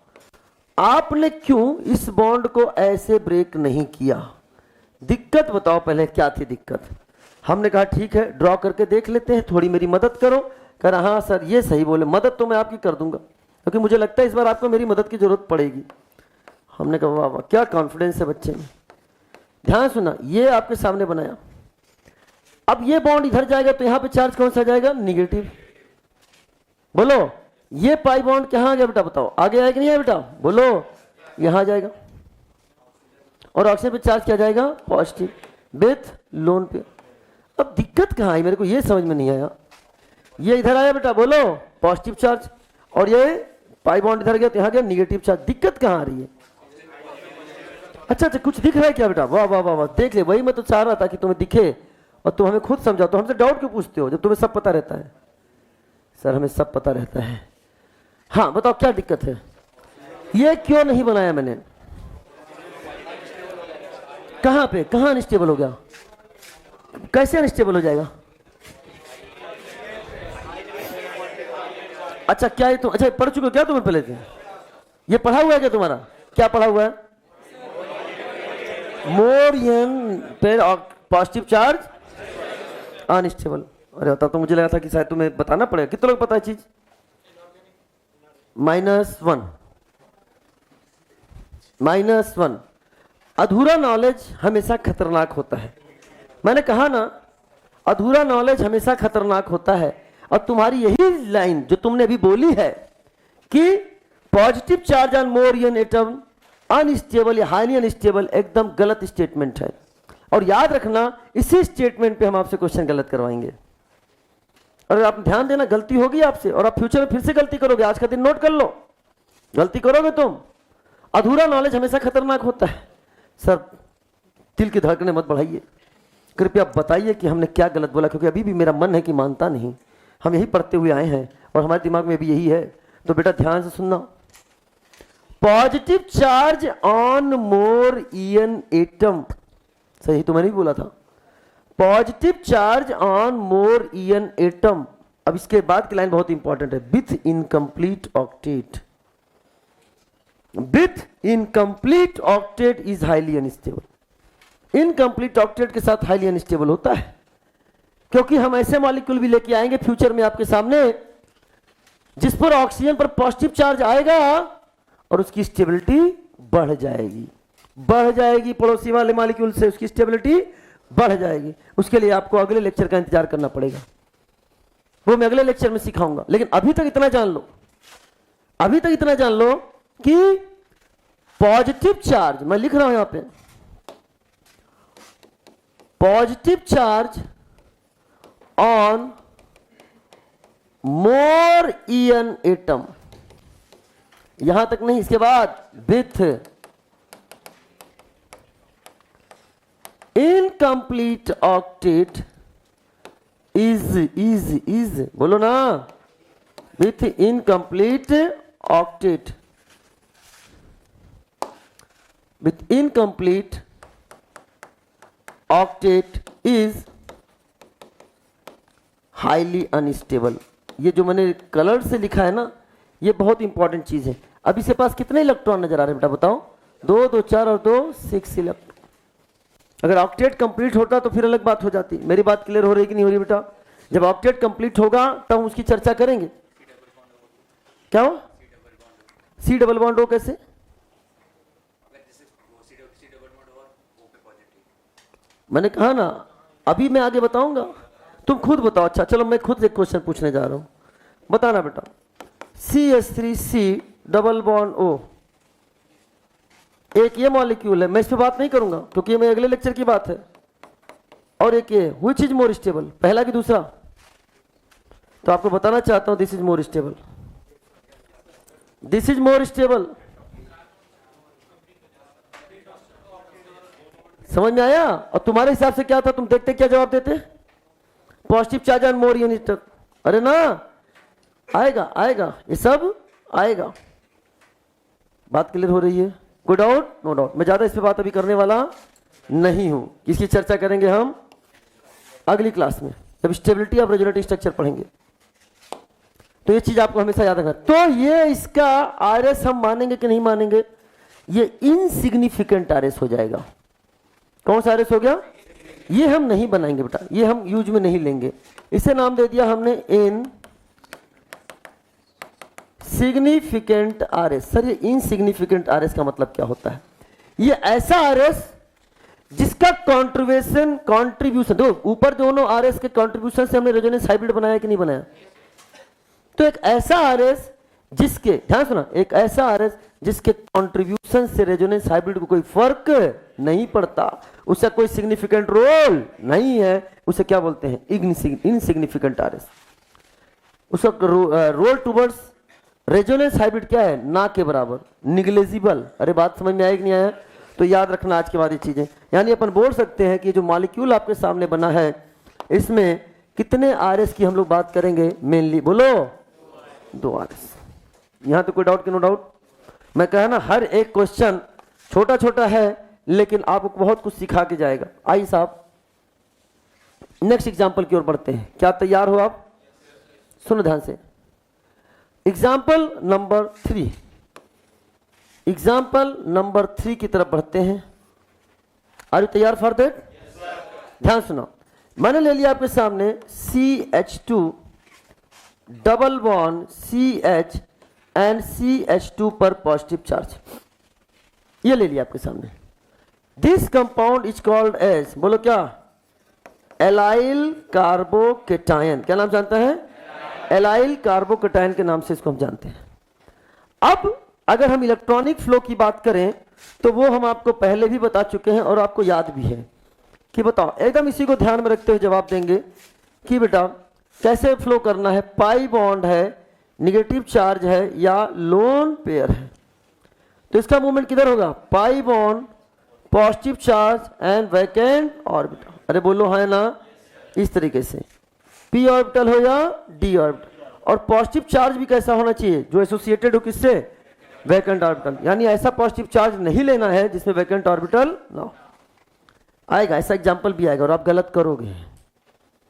आपने क्यों इस बॉन्ड को ऐसे ब्रेक नहीं किया? दिक्कत बताओ पहले क्या थी दिक्कत। हमने कहा ठीक है ड्रॉ करके देख लेते हैं, थोड़ी मेरी मदद करो। कह रहा हाँ सर ये सही बोले, मदद तो मैं आपकी कर दूंगा क्योंकि मुझे लगता है इस बार आपको मेरी मदद की जरूरत पड़ेगी। हमने कहा वाह वाह क्या कॉन्फिडेंस है बच्चे में। ध्यान सुना, ये आपके सामने बनाया, अब ये बॉन्ड इधर जाएगा तो यहां पे चार्ज कौन सा जाएगा? निगेटिव। बोलो ये पाई बॉन्ड कहां गया बेटा बताओ? आगे आएगा नहीं है बेटा? बोलो यहां जाएगा। और ऑक्सीजन पे चार्ज क्या जाएगा? पॉजिटिव विथ लोन पे। अब दिक्कत कहां आई मेरे को ये समझ में नहीं आया। ये इधर आया बेटा बोलो पॉजिटिव चार्ज, और ये पाई बॉन्ड इधर गया तो यहां गया निगेटिव चार्ज। दिक्कत कहां आ रही है? अच्छा अच्छा कुछ दिख रहा है क्या बेटा? वाह वाह वाह वाह देख ले, वही मैं तो चाह रहा था कि तुम्हें दिखे और तुम हमें खुद समझाओ। तो हमसे डाउट क्यों पूछते हो जब तुम्हें सब पता रहता है? सर हमें सब पता रहता है। हाँ बताओ क्या दिक्कत है? ये क्यों नहीं बनाया मैंने? कहां पे कहां अनस्टेबल हो गया? कैसे अनस्टेबल हो जाएगा? अच्छा क्या ये तुम अच्छा पढ़ चुके हो क्या तुम्हें पहले से? ये पढ़ा हुआ है क्या तुम्हारा? क्या पढ़ा हुआ है? मोर एन पे पॉजिटिव चार्ज अनस्टेबल। अरे होता तो मुझे लगा था कि शायद तुम्हें बताना पड़ेगा। कितने लोग पता है चीज? -1 अधूरा नॉलेज हमेशा खतरनाक होता है। मैंने कहा ना अधूरा नॉलेज हमेशा खतरनाक होता है। और तुम्हारी यही लाइन जो तुमने अभी बोली है कि positive charge on more an atom unstable या हाईली अनस्टेबल, एकदम गलत स्टेटमेंट है। और याद रखना इसी स्टेटमेंट पे हम आपसे क्वेश्चन गलत करवाएंगे। और आप ध्यान देना गलती होगी आपसे और आप फ्यूचर में फिर से गलती करोगे। आज का दिन नोट कर लो, गलती करोगे तुम। अधूरा नॉलेज हमेशा खतरनाक होता है। सर दिल की धड़कनें मत बढ़ाइए, कृपया बताइए कि हमने क्या गलत बोला, क्योंकि अभी भी मेरा मन है कि मानता नहीं। हम यही पढ़ते हुए आए हैं और हमारे दिमाग में भी यही है। तो बेटा ध्यान से सुनना, positive charge on more an atom, सही तो मैंने भी बोला था, positive charge on more an atom. अब इसके बाद की लाइन बहुत इंपॉर्टेंट है, with incomplete octet. With incomplete octet is highly unstable. Incomplete octet के साथ हाईली अनस्टेबल होता है, क्योंकि हम ऐसे मॉलिक्यूल भी लेके आएंगे फ्यूचर में आपके सामने जिस पर ऑक्सीजन पर पॉजिटिव चार्ज आएगा और उसकी स्टेबिलिटी बढ़ जाएगी, पड़ोसी वाले मॉलिक्यूल से उसकी स्टेबिलिटी बढ़ जाएगी। उसके लिए आपको अगले लेक्चर का इंतजार करना पड़ेगा, वो मैं अगले लेक्चर में सिखाऊंगा। लेकिन अभी तक इतना जान लो, अभी तक इतना जान लो कि पॉजिटिव चार्ज, मैं लिख रहा हूं यहां पे, positive charge on more an atom, यहां तक नहीं, इसके बाद विथ इनकम्प्लीट ऑक्टेट इज बोलो ना, with incomplete octet, with incomplete octet is highly unstable. ये जो मैंने कलर से लिखा है ना, ये बहुत इंपॉर्टेंट चीज है। अब इसके पास कितने इलेक्ट्रॉन नजर आ रहे हैं बेटा बताओ? 2 2 4 और 2 6 इलेक्ट्रॉन। अगर ऑक्टेट कंप्लीट होता तो फिर अलग बात हो जाती। मेरी बात क्लियर हो रही कि नहीं हो रही बेटा? जब ऑक्टेट कंप्लीट होगा तब हम उसकी चर्चा करेंगे। क्या हो? सी डबल बॉन्ड हो कैसे? मैंने कहा ना अभी मैं आगे बताऊंगा, तुम खुद बताओ। अच्छा चलो मैं खुद एक क्वेश्चन पूछने जा रहा हूं, बताना बेटा। CH3C डबल बॉन्ड O, एक ये मॉलिक्यूल है, मैं इस पर बात नहीं करूंगा क्योंकि ये मेरे अगले लेक्चर की बात है। और एक ये, व्हिच इज मोर स्टेबल, पहला कि दूसरा? तो आपको बताना चाहता हूं this is more stable, this is more stable. समझ में आया? और तुम्हारे हिसाब से क्या था, तुम देखते क्या जवाब देते? Positive charge and more unit. अरे ना, आएगा आएगा, ये सब आएगा। बात क्लियर हो रही है? कोई डाउट? No doubt. मैं ज्यादा इस पे बात अभी करने वाला नहीं हूं, इसकी चर्चा करेंगे हम अगली क्लास में जब स्टेबिलिटी ऑफ रेजोनेटिव स्ट्रक्चर पढ़ेंगे। तो ये चीज आपको हमेशा याद रखना। तो ये इसका आरएस हम मानेंगे कि नहीं मानेंगे? ये इनसिग्निफिकेंट आरएस हो जाएगा। कौन सा आरएस हो गया? ये हम नहीं बनाएंगे बेटा, ये हम यूज में नहीं लेंगे। इसे नाम दे दिया हमने इन सिग्निफिकेंट आरएस। सर ये इनसिग्निफिकेंट आरएस का मतलब क्या होता है? ये ऐसा आरएस जिसका कंट्रीब्यूशन देखो, ऊपर दोनों आरएस के कंट्रीब्यूशन से हमने रेजोनेंस हाइब्रिड बनाया कि नहीं बनाया? तो एक ऐसा आरएस जिसके, ध्यान सुना, एक ऐसा आरएस जिसके कंट्रीब्यूशन से रेजोनेंस हाइब्रिड को कोई फर्क नहीं पड़ता, उसका कोई सिग्निफिकेंट रोल नहीं है, उसे क्या बोलते हैं? Insignificant RS. उसका रोल टुवर्ड्स रेजोनेंस हाइब्रिड क्या है? ना के बराबर, निग्लेजिबल। अरे बात समझ में आया कि नहीं आया? तो याद रखना आज के बाद ये चीजें। यानी अपन बोल सकते हैं कि जो मॉलिक्यूल आपके सामने बना है इसमें कितने आरएस की हम लोग बात करेंगे मेनली? बोलो 2 आरएस। यहां तो कोई डाउट कि नो डाउट? मैं कहा ना हर एक क्वेश्चन छोटा छोटा है लेकिन आपको बहुत कुछ सिखा के जाएगा। आइए साहब नेक्स्ट एग्जाम्पल की ओर बढ़ते हैं। क्या तैयार हो आप? सुनो ध्यान से। एग्जाम्पल नंबर 3, एग्जाम्पल नंबर 3 की तरफ बढ़ते हैं। आर यू तैयार फॉर दैट? ध्यान सुनो, मैंने ले लिया आपके सामने CH2 double bond CH and CH2 पर पॉजिटिव चार्ज, ये ले लिया आपके सामने। This compound is called as, बोलो क्या? Allyl carbocation. क्या नाम जानता है? एलाइल कार्बोकेटायन के नाम से इसको हम जानते हैं। अब अगर हम इलेक्ट्रॉनिक फ्लो की बात करें तो वो हम आपको पहले भी बता चुके हैं और आपको याद भी है कि बताओ, एकदम इसी को ध्यान में रखते हुए जवाब देंगे कि बेटा कैसे फ्लो करना है। पाई बॉन्ड है, निगेटिव चार्ज है या लोन पेयर है, तो इसका मूवमेंट किधर होगा? Pi bond, positive charge and vacant orbital. अरे बोलो है ना? इस तरीके से p ऑर्बिटल हो या d ऑर्बिटल। और पॉजिटिव चार्ज भी कैसा होना चाहिए? जो एसोसिएटेड हो किससे? Vacant orbital. यानी ऐसा पॉजिटिव चार्ज नहीं लेना है जिसमें वैकेंट ऑर्बिटल ना हो। आएगा ऐसा एग्जाम्पल भी आएगा और आप गलत करोगे,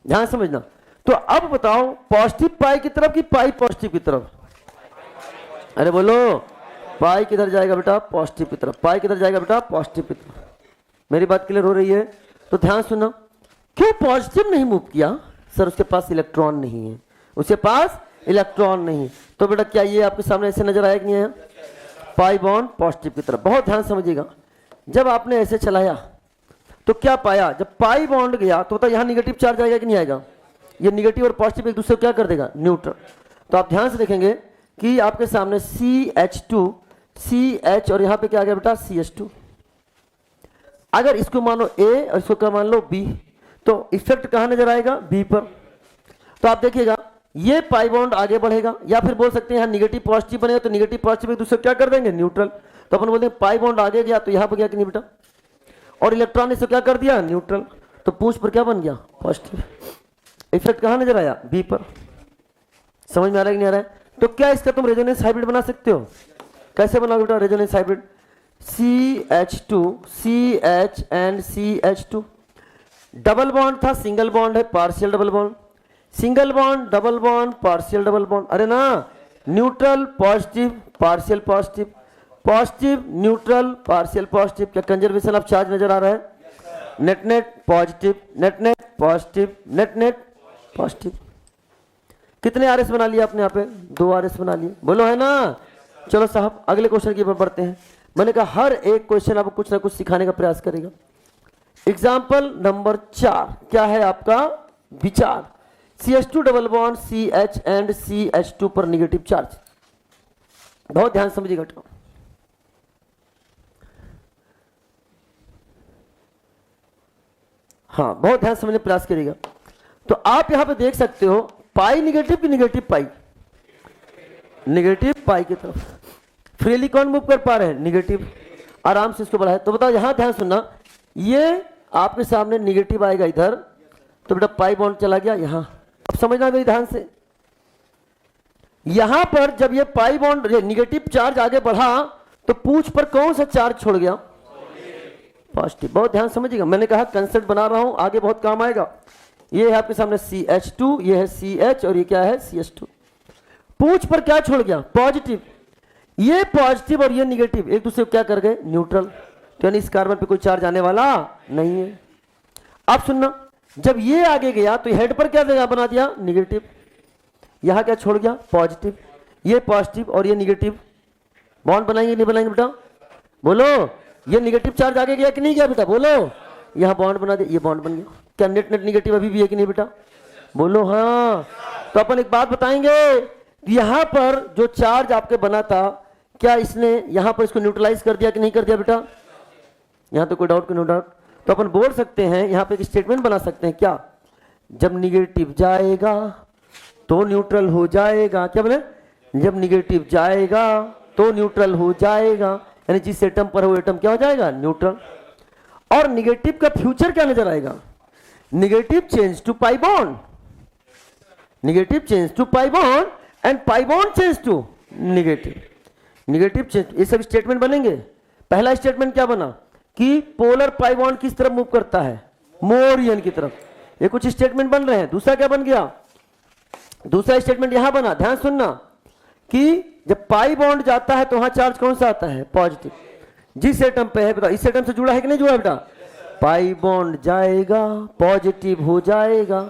ध्यान समझना। तो अब बताओ पॉजिटिव पाई की तरफ कि पाई पॉजिटिव की तरफ? अरे बोलो पाई किधर जाएगा बेटा? पॉजिटिव की तरफ। पाई किधर जाएगा बेटा? पॉजिटिव की तरफ। मेरी बात क्लियर हो रही है? तो ध्यान सुनो, क्यों पॉजिटिव नहीं मूव किया? सर उसके पास इलेक्ट्रॉन नहीं है, उसके पास इलेक्ट्रॉन नहीं। तो बेटा क्या ये आपके सामने ऐसे नजर आया कि नहीं आया? पाई बॉन्ड पॉजिटिव की तरफ। बहुत ध्यान समझिएगा, जब आपने ऐसे चलाया तो क्या पाया? जब पाई बॉन्ड गया तो यहाँ निगेटिव चार्ज आएगा कि नहीं आएगा? ये निगेटिव और पॉजिटिव एक दूसरे को क्या कर देगा? न्यूट्रल। तो आप ध्यान से देखेंगे कि आपके सामने CH2 CH और यहाँ पे क्या आ गया बेटा? CH2। अगर इसको मानो A और इसको क्या मान लो B, तो इफेक्ट कहाँ नजर आएगा? B पर। तो आप देखिएगा ये पाई बॉन्ड आगे बढ़ेगा, या फिर बोल सकते हैं यहाँ निगेटिव पॉजिटिव बनेगा तो निगेटिव पॉजिटिव एक दूसरे को क्या कर देंगे? न्यूट्रल। तो अपन बोलते हैं पाई बॉन्ड आगे गया तो यहाँ पर गया कि नहीं बेटा? और इलेक्ट्रॉन ने क्या कर दिया? न्यूट्रल। तो पूंछ पर क्या बन गया? पॉजिटिव। इफेक्ट कहाँ नजर आया? B पर। समझ में आ रहा है कि नहीं आ रहा है? तो क्या इसका तुम रेजोनेंस हाइब्रिड बना सकते हो? कैसे बनाओगे बेटा resonance hybrid? CH2 CH and CH2 double bond था, सिंगल बॉन्ड है, partial double bond, single bond double bond, partial double bond. अरे ना, neutral positive partial positive, positive neutral partial positive. क्या कंजर्वेशन ऑफ चार्ज नजर आ रहा है? Net net positive, net net positive, net net positive. कितने RS बना लिया आपने? यहाँ पे 2 आरएस बना लिए, बोलो है ना? चलो साहब अगले क्वेश्चन की ओर बढ़ते हैं। मैंने कहा हर एक क्वेश्चन आपको कुछ ना कुछ सिखाने का प्रयास करेगा। एग्जाम्पल नंबर 4 क्या है आपका विचार, CH2 double bond CH and CH2 पर निगेटिव चार्ज। बहुत ध्यान समझिएगा बेटा। हाँ, बहुत ध्यान समझने का प्रयास करिएगा। तो आप यहां पे देख सकते हो पाई निगेटिव की निगेटिव पाई, निगेटिव पाई की तरफ फ्रीली कौन मूव कर पा रहे हैं, निगेटिव। आराम से इसको बढ़ाए। तो बताओ यहां ध्यान सुनना, ये आपके सामने निगेटिव आएगा इधर, तो बेटा पाई बॉन्ड चला गया यहां। अब समझना मेरी ध्यान से, यहां पर जब ये पाई बॉन्ड निगेटिव चार्ज आगे बढ़ा तो पूंछ पर कौन सा चार्ज छोड़ गया, पॉजिटिव। बहुत ध्यान समझिएगा, मैंने कहा कंसेप्ट बना रहा हूं, आगे बहुत काम आएगा। ये है आपके सामने CH2, ये है CH और ये क्या है CH2। पूंछ पर क्या छोड़ गया, पॉजिटिव। ये पॉजिटिव और ये निगेटिव एक दूसरे को क्या कर गए, न्यूट्रल। तो यानी इस कार्बन पे कोई चार्ज आने वाला नहीं है। अब सुनना, जब ये आगे गया तो हेड पर क्या देगा, बना दिया निगेटिव। यहां क्या छोड़ गया, पॉजिटिव। ये पॉजिटिव और ये निगेटिव बॉन्ड बनाएंगे नहीं बनाएंगे बेटा, बोलो। ये निगेटिव चार्ज आगे गया कि नहीं गया बेटा, बोलो। यहां बॉन्ड बना दिया, ये बॉन्ड बन गया। क्या नेट नेट निगेटिव अभी भी है कि नहीं बेटा, बोलो। हाँ, तो अपन एक बात बताएंगे, यहां पर जो चार्ज आपके बना था, क्या इसने यहां पर इसको न्यूट्रलाइज कर दिया कि नहीं कर दिया बेटा, यहां तो कोई डाउट कि नो डाउट। तो अपन बोल सकते हैं, यहां पे एक स्टेटमेंट बना सकते हैं, क्या, जब निगेटिव जाएगा तो न्यूट्रल हो जाएगा। क्या बोले, जब निगेटिव जाएगा तो न्यूट्रल हो जाएगा, यानी जिस एटम पर वो एटम क्या हो जाएगा, न्यूट्रल। और निगेटिव का फ्यूचर क्या नजर आएगा, negative change to pi bond, negative change to pi bond and pi bond change to negative, negative change. ये सब स्टेटमेंट बनेंगे। पहला स्टेटमेंट क्या बना कि पोलर पाई बॉन्ड किस तरफ मूव करता है, मोरियन की तरफ। ये कुछ स्टेटमेंट बन रहे हैं। दूसरा क्या बन गया, दूसरा स्टेटमेंट यहां बना, ध्यान सुनना, कि जब पाई बॉन्ड जाता है तो वहां चार्ज कौन सा आता है, पॉजिटिव। जिस एटम पे है, बता इस एटम से जुड़ा है कि नहीं जुड़ा बेटा, पाई बॉन्ड जाएगा पॉजिटिव हो जाएगा,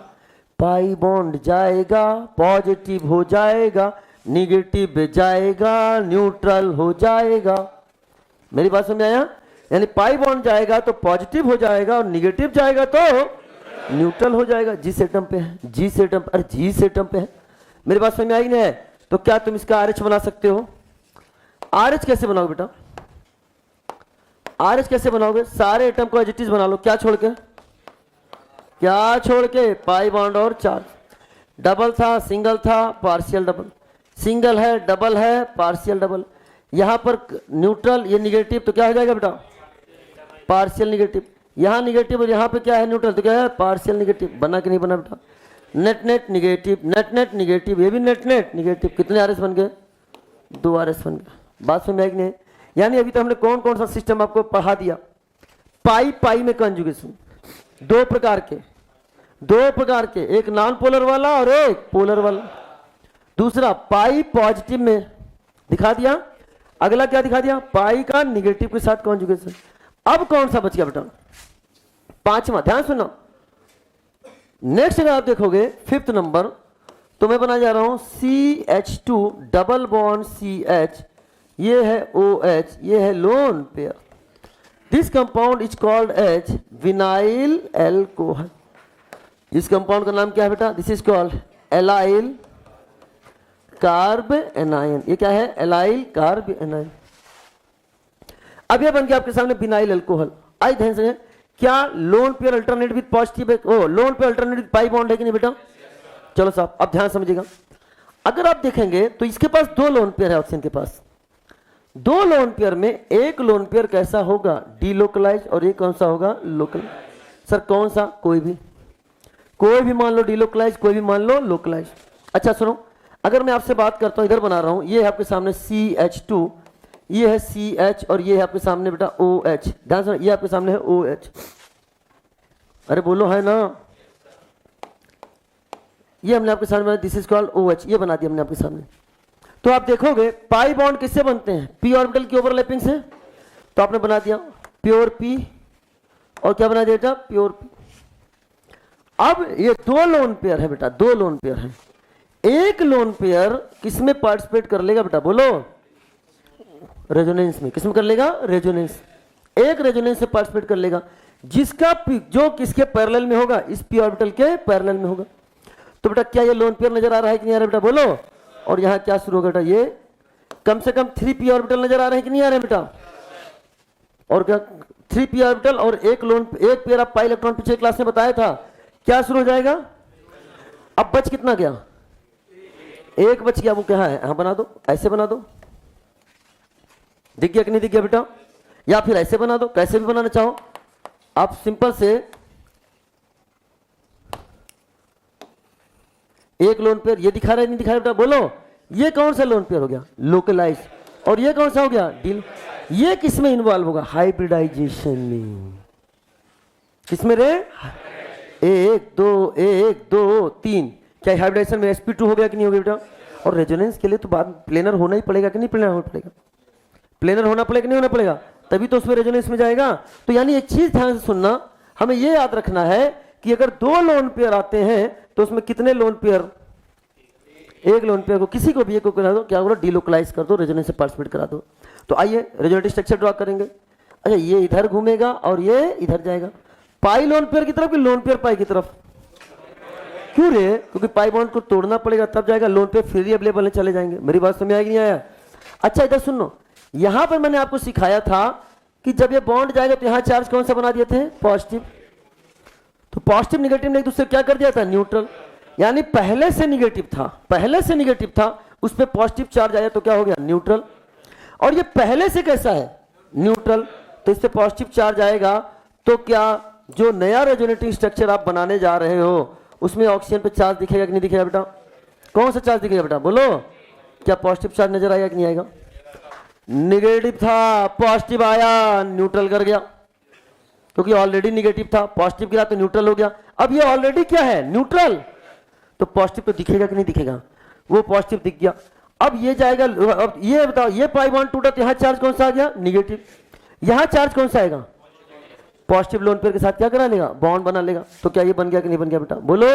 पाई बॉन्ड जाएगा पॉजिटिव हो जाएगा, निगेटिव जाएगा न्यूट्रल हो जाएगा। मेरी बात समझ आया, यानी पाई बॉन्ड जाएगा तो पॉजिटिव हो जाएगा और निगेटिव जाएगा तो न्यूट्रल हो जाएगा। जिस एटम पे है, जिस एटम, अरे जिस एटम पे है। मेरी बात समझ में आई नहीं? तो क्या तुम इसका RH बना सकते हो? RH कैसे बनाओगे बेटा, RH कैसे बनाओगे, सारे एटम को एज इट इज बना लो। क्या छोड़ के, क्या छोड़ के, पाई बॉन्ड और चार्ज। डबल था, सिंगल था, पार्शियल डबल, सिंगल है, डबल है, पार्शियल डबल। यहां पर न्यूट्रल, ये निगेटिव, तो क्या हो जाएगा बेटा, पार्शियल निगेटिव। यहां निगेटिव और यहां पे क्या है, न्यूट्रल, तो क्या है, पार्शियल निगेटिव। बना कि नहीं बना बेटा, net net negative, net net negative, ये भी नेट नेट निगेटिव। कितने RS बन गए, 2 RS बन गए। बात समझ में आई कि नहीं? यानी अभी तो हमने कौन कौन सा सिस्टम आपको पढ़ा दिया। पाई पाई में कंजुगेशन, दो प्रकार के, दो प्रकार के, एक नॉन पोलर वाला और एक पोलर वाला। दूसरा पाई पॉजिटिव में दिखा दिया, अगला क्या दिखा दिया, पाई का निगेटिव के साथ कॉन्जुगेशन। अब कौन सा बच गया बेटा, पांचवा। ध्यान सुनो, नेक्स्ट अगर आप देखोगे 5th नंबर, तो मैं बना जा रहा हूं CH2 डबल बॉन्ड CH, ये है OH, ये है lone pair. This compound is called as vinyl alcohol. इस कंपाउंड का नाम क्या है बेटा, this is called allyl carbanion. ये क्या है, एलाइल कार्ब एनायन। अब ये बन गया आपके सामने विनाइल एल्कोहल। आई ध्यान से, क्या lone pair alternate with positive है, ओ lone pair alternate with pi bond है कि नहीं बेटा। चलो साहब, अब ध्यान समझिएगा। अगर आप देखेंगे तो इसके पास 2 लोन पेयर है, ऑप्शन के पास 2 लोन पेयर में एक लोन पेयर कैसा होगा, डीलोकलाइज, और एक कौन सा होगा, लोकल। सर कौन सा, कोई भी मान लो डीलोकलाइज, कोई भी मान लो लोकलाइज। अच्छा सुनो, अगर मैं आपसे बात करता हूं, इधर बना रहा हूं, ये है आपके सामने CH2, ये है CH और ये है आपके सामने बेटा OH। ध्यान सुनो, ये आपके सामने है OH। अरे बोलो है ना, ये हमने आपके सामने, दिस इज कॉल्ड OH, ये बना दिया हमने आपके सामने। तो आप देखोगे पाई बॉन्ड किससे बनते हैं, p ऑर्बिटल की ओवरलैपिंग से। तो आपने बना दिया प्योर P, और क्या बना दिया बेटा, प्योर P। अब ये 2 लोन पेयर है बेटा, 2 लोन पेयर है। एक लोन पेयर किसमें पार्टिसिपेट कर लेगा बेटा, बोलो, रेजोनेंस में। किसमें कर लेगा, रेजोनेंस। एक रेजोनेंस से पार्टिसिपेट कर लेगा। जिसका जो किसके पैरेलल में होगा, इस पी ऑर्बिटल के पैरेलल में होगा। तो बेटा क्या ये लोन पेयर नजर आ रहा है कि नहीं आ रहा बेटा, बोलो। और यहां क्या शुरू होगा बेटा, ये कम से कम 3p ऑर्बिटल नजर आ रहे हैं कि नहीं आ रहे हैं बेटा। और क्या 3p ऑर्बिटल और एक पेयर ऑफ पाई इलेक्ट्रॉन पिछले क्लास में बताया था, क्या शुरू हो जाएगा। अब बच कितना गया, एक बच गया, वो क्या है, हाँ बना दो, ऐसे बना दो, दिख गया कि नहीं दिख गया बेटा, या फिर ऐसे बना दो, कैसे भी बनाना चाहो आप। सिंपल से एक लोन पेयर ये दिखा रहा है नहीं दिखा रहा बेटा, बोलो। ये कौन सा लोन पेयर हो गया, लोकलाइज। और ये कौन सा हो गया, डील। ये किसमें इन्वॉल्व होगा, हाइब्रिडाइजेशन में। किसमें रे, 1 2 3। क्या हाइब्रिडाइजेशन में sp2 हो गया कि नहीं हो गया बेटा। और रेजोनेंस के लिए तो बाद प्लेनर होना ही पड़ेगा कि नहीं प्लेनर होना पड़ेगा, प्लेनर होना पड़ेगा कि नहीं होना पड़ेगा, तभी तो उसमें रेजोनेंस में जाएगा। तो यानी एक चीज ध्यान से सुनना, हमें यह याद रखना है कि अगर 2 लोन पेयर आते हैं तो उसमें कितने लोन पेयर, एक लोन पेयर को किसी को भी एक को करा दो, क्या करो, डिलोकलाइज कर दो, रेजोनेंस से पार्टिसिपेट करा दो। तो आइए रेजोनेटिव स्ट्रक्चर ड्रॉ करेंगे। अच्छा ये इधर घूमेगा और ये इधर जाएगा, पाई लोन पेयर की तरफ कि लोन पेयर पाई की तरफ। क्यों रे, क्योंकि पाई बॉन्ड को तोड़ना पड़ेगा तब जाएगा, लोन पेयर फ्रीली अवेलेबल है, चले जाएंगे। मेरी बात समझ आएगी नहीं आया। अच्छा इधर सुनो, यहां पर मैंने आपको सिखाया था कि जब ये बॉन्ड जाएगा तो यहां चार्ज कौन सा बना दिए थे, पॉजिटिव। तो पॉजिटिव निगेटिव ने एक दूसरे क्या कर दिया था, न्यूट्रल। यानी पहले से निगेटिव था, उस पर पॉजिटिव चार्ज आया तो क्या हो गया, न्यूट्रल। और ये पहले से कैसा है, न्यूट्रल, तो इस पर पॉजिटिव चार्ज आएगा तो क्या जो नया रेजोनेटिंग स्ट्रक्चर आप बनाने जा रहे हो उसमें ऑक्सीजन पे चार्ज दिखेगा कि नहीं दिखेगा बेटा, कौन सा चार्ज दिखेगा बेटा, बोलो। क्या पॉजिटिव चार्ज नजर आएगा कि नहीं आएगा, निगेटिव था, पॉजिटिव आया, न्यूट्रल कर गया, क्योंकि ऑलरेडी निगेटिव था, पॉजिटिव गिरा तो न्यूट्रल हो गया। अब ये ऑलरेडी क्या है, न्यूट्रल, तो पॉजिटिव तो दिखेगा कि नहीं दिखेगा, वो पॉजिटिव दिख गया। अब ये जाएगा, अब ये बताओ, ये पाई बॉन्ड टूटा तो यहां चार्ज कौन सा आ गया, निगेटिव। यहां चार्ज कौन सा आएगा, पॉजिटिव लोन पेयर के साथ क्या करा लेगा, बॉन्ड बना लेगा। तो क्या ये बन गया कि नहीं बन गया बेटा, बोलो।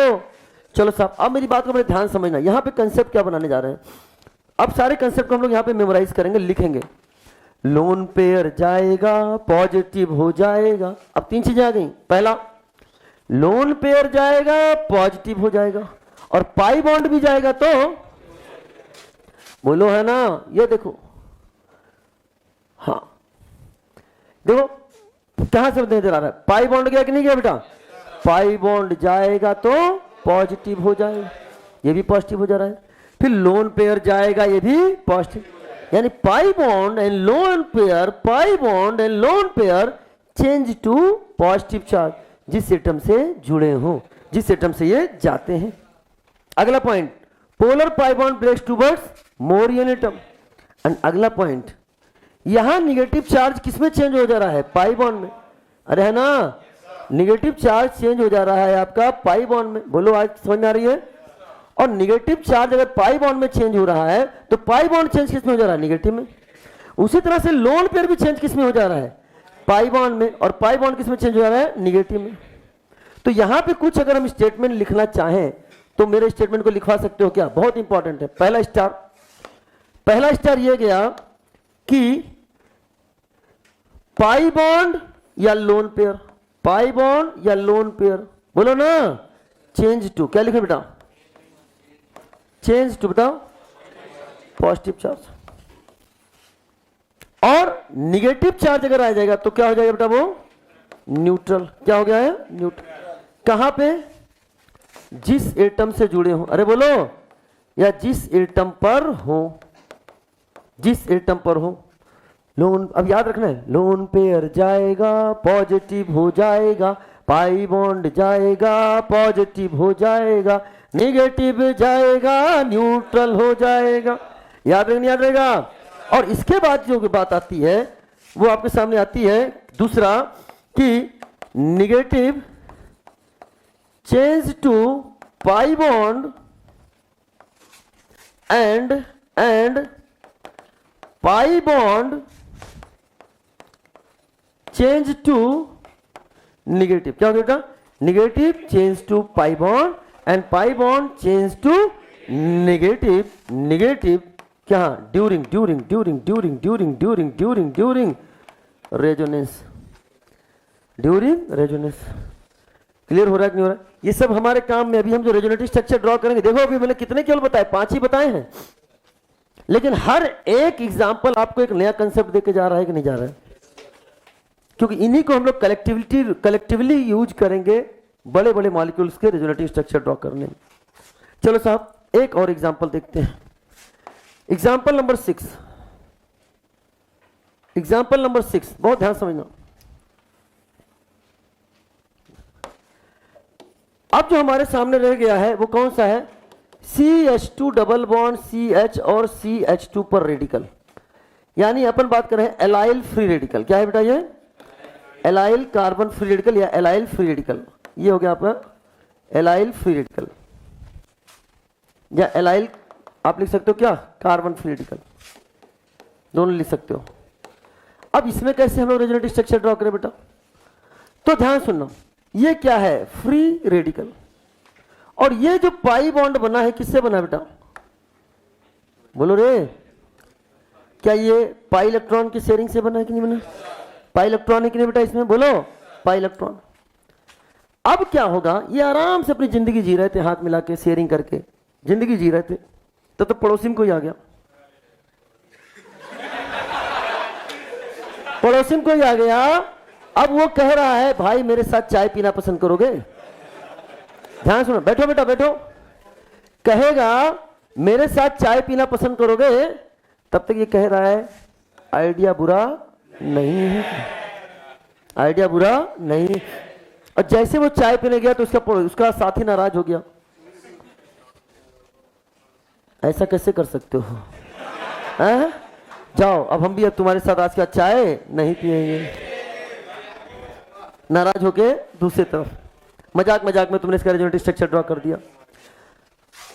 चलो साहब, अब मेरी बात को बड़े ध्यान समझना, यहां पे कंसेप्ट क्या बनाने जा रहे हैं। अब सारे कंसेप्ट को हम लोग यहां पे मेमोराइज करेंगे, लिखेंगे। लोन पेयर जाएगा, पॉजिटिव हो जाएगा। अब 3 चीजें आ गई, पहला लोन पेयर जाएगा, पॉजिटिव हो जाएगा, और पाई बॉन्ड भी जाएगा तो बोलो, है ना। ये देखो, हाँ देखो कहां से नजर आ रहा है, पाई बॉन्ड गया कि नहीं गया बेटा, पाई बॉन्ड जाएगा तो पॉजिटिव हो जाएगा, ये भी पॉजिटिव हो जा रहा है। फिर लोन पेयर जाएगा, ये भी पॉजिटिव, यानी pi bond and lone pair, pi bond and lone pair change to positive charge, जिस एटम से जुड़े हो, जिस एटम से ये जाते हैं। अगला point, polar pi bond breaks towards more यूनिटम। एंड अगला पॉइंट, यहां निगेटिव चार्ज किसमें चेंज हो जा रहा है, पाई बॉन्ड में। अरे है ना, निगेटिव चार्ज चेंज हो जा रहा है आपका पाई बॉन्ड में, बोलो आज समझ में आ रही है। और निगेटिव चार्ज अगर पाई बॉन्ड में चेंज हो रहा है तो पाई बॉन्ड चेंज किसमें हो जा रहा है, निगेटिव में। उसी तरह से लोन पेयर भी चेंज किसमें हो जा रहा है, पाई बॉन्ड में, और पाई बॉन्ड किसमें चेंज हो जा रहा है, निगेटिव में। तो यहां पे कुछ अगर हम स्टेटमेंट लिखना चाहें तो मेरे स्टेटमेंट को लिखवा सकते हो क्या, बहुत इंपॉर्टेंट है। पहला स्टार ये गया कि पाई बॉन्ड या लोन पेयर, पाई बॉन्ड या लोन पेयर, बोलो ना। चेंज टू, क्या लिखे बेटा, चेंज टू बताओ, पॉजिटिव चार्ज। और निगेटिव चार्ज अगर आ जाएगा तो क्या हो जाएगा बेटा, वो न्यूट्रल। क्या हो गया है, न्यूट्रल। कहां पे, जिस एटम से जुड़े हो, अरे बोलो, या जिस एटम पर हो, जिस एटम पर हो। लोन, अब याद रखना है, लोन पेयर जाएगा, पॉजिटिव हो जाएगा, पाई बॉन्ड जाएगा, पॉजिटिव हो जाएगा, निगेटिव जाएगा, न्यूट्रल हो जाएगा। याद रहेगा, याद रहेगा। और इसके बाद जो बात आती है वो आपके सामने आती है, दूसरा कि negative change to pi bond and pi bond change to negative. क्या हो गया, negative change to pi bond and pi bond change to negative, negative क्या, during resonance. During resonance. Clear हो रहा है कि नहीं हो रहा है? ये सब हमारे काम में, अभी हम जो रेजोनेटिव स्ट्रक्चर ड्रॉ करेंगे, देखो अभी मैंने कितने केवल बताए, 5 ही बताए हैं, लेकिन हर एक एग्जाम्पल आपको एक नया कंसेप्ट देके जा रहा है कि नहीं जा रहा है, क्योंकि इन्हीं को हम लोग कलेक्टिवली यूज करेंगे बड़े बड़े मॉलिक्यूल्स के रेजोनेटिव स्ट्रक्चर ड्रॉ करने में। चलो साहब एक और एग्जाम्पल देखते हैं। एग्जाम्पल नंबर 6, एग्जाम्पल नंबर 6, बहुत ध्यान समझना। अब जो हमारे सामने रह गया है वो कौन सा है? CH2 डबल बॉन्ड CH और CH2 पर रेडिकल, यानी अपन बात कर रहे हैं एलाइल फ्री रेडिकल। क्या है बेटा ये? एलाइल कार्बन फ्री रेडिकल या एलाइल फ्री रेडिकल। ये हो गया आपका एलाइल फ्री रेडिकल, या एलाइल आप लिख सकते हो क्या? कार्बन फ्री रेडिकल, दोनों लिख सकते हो। अब इसमें कैसे हम लोग रेजोनेटिव स्ट्रक्चर ड्रॉ करें बेटा? तो ध्यान सुनना, ये क्या है? Free radical. और ये जो पाई बॉन्ड बना है किससे बना बेटा? बोलो रे, क्या ये पाई इलेक्ट्रॉन की शेयरिंग से बना है कि नहीं बना? पाई इलेक्ट्रॉन है कि नहीं बेटा इसमें? बोलो, पाई इलेक्ट्रॉन। अब क्या होगा? ये आराम से अपनी जिंदगी जी रहे थे, हाथ मिला के शेयरिंग करके जिंदगी जी रहे थे, तो पड़ोसी में कोई आ गया, पड़ोसी में कोई आ गया। अब वो कह रहा है भाई मेरे साथ चाय पीना पसंद करोगे? ध्यान सुनो, बैठो बेटा बैठो। कहेगा मेरे साथ चाय पीना पसंद करोगे, तब तक ये कह रहा है आइडिया बुरा नहीं है, आइडिया बुरा नहीं है। और जैसे वो चाय पीने गया तो उसका साथी नाराज हो गया। ऐसा कैसे कर सकते हो? हैं? जाओ अब हम भी अब तुम्हारे साथ आज का चाय नहीं पिएंगे। नाराज होके दूसरी तरफ मजाक मजाक में तुमने इसका रेजोनेटिव स्ट्रक्चर ड्रॉ कर दिया।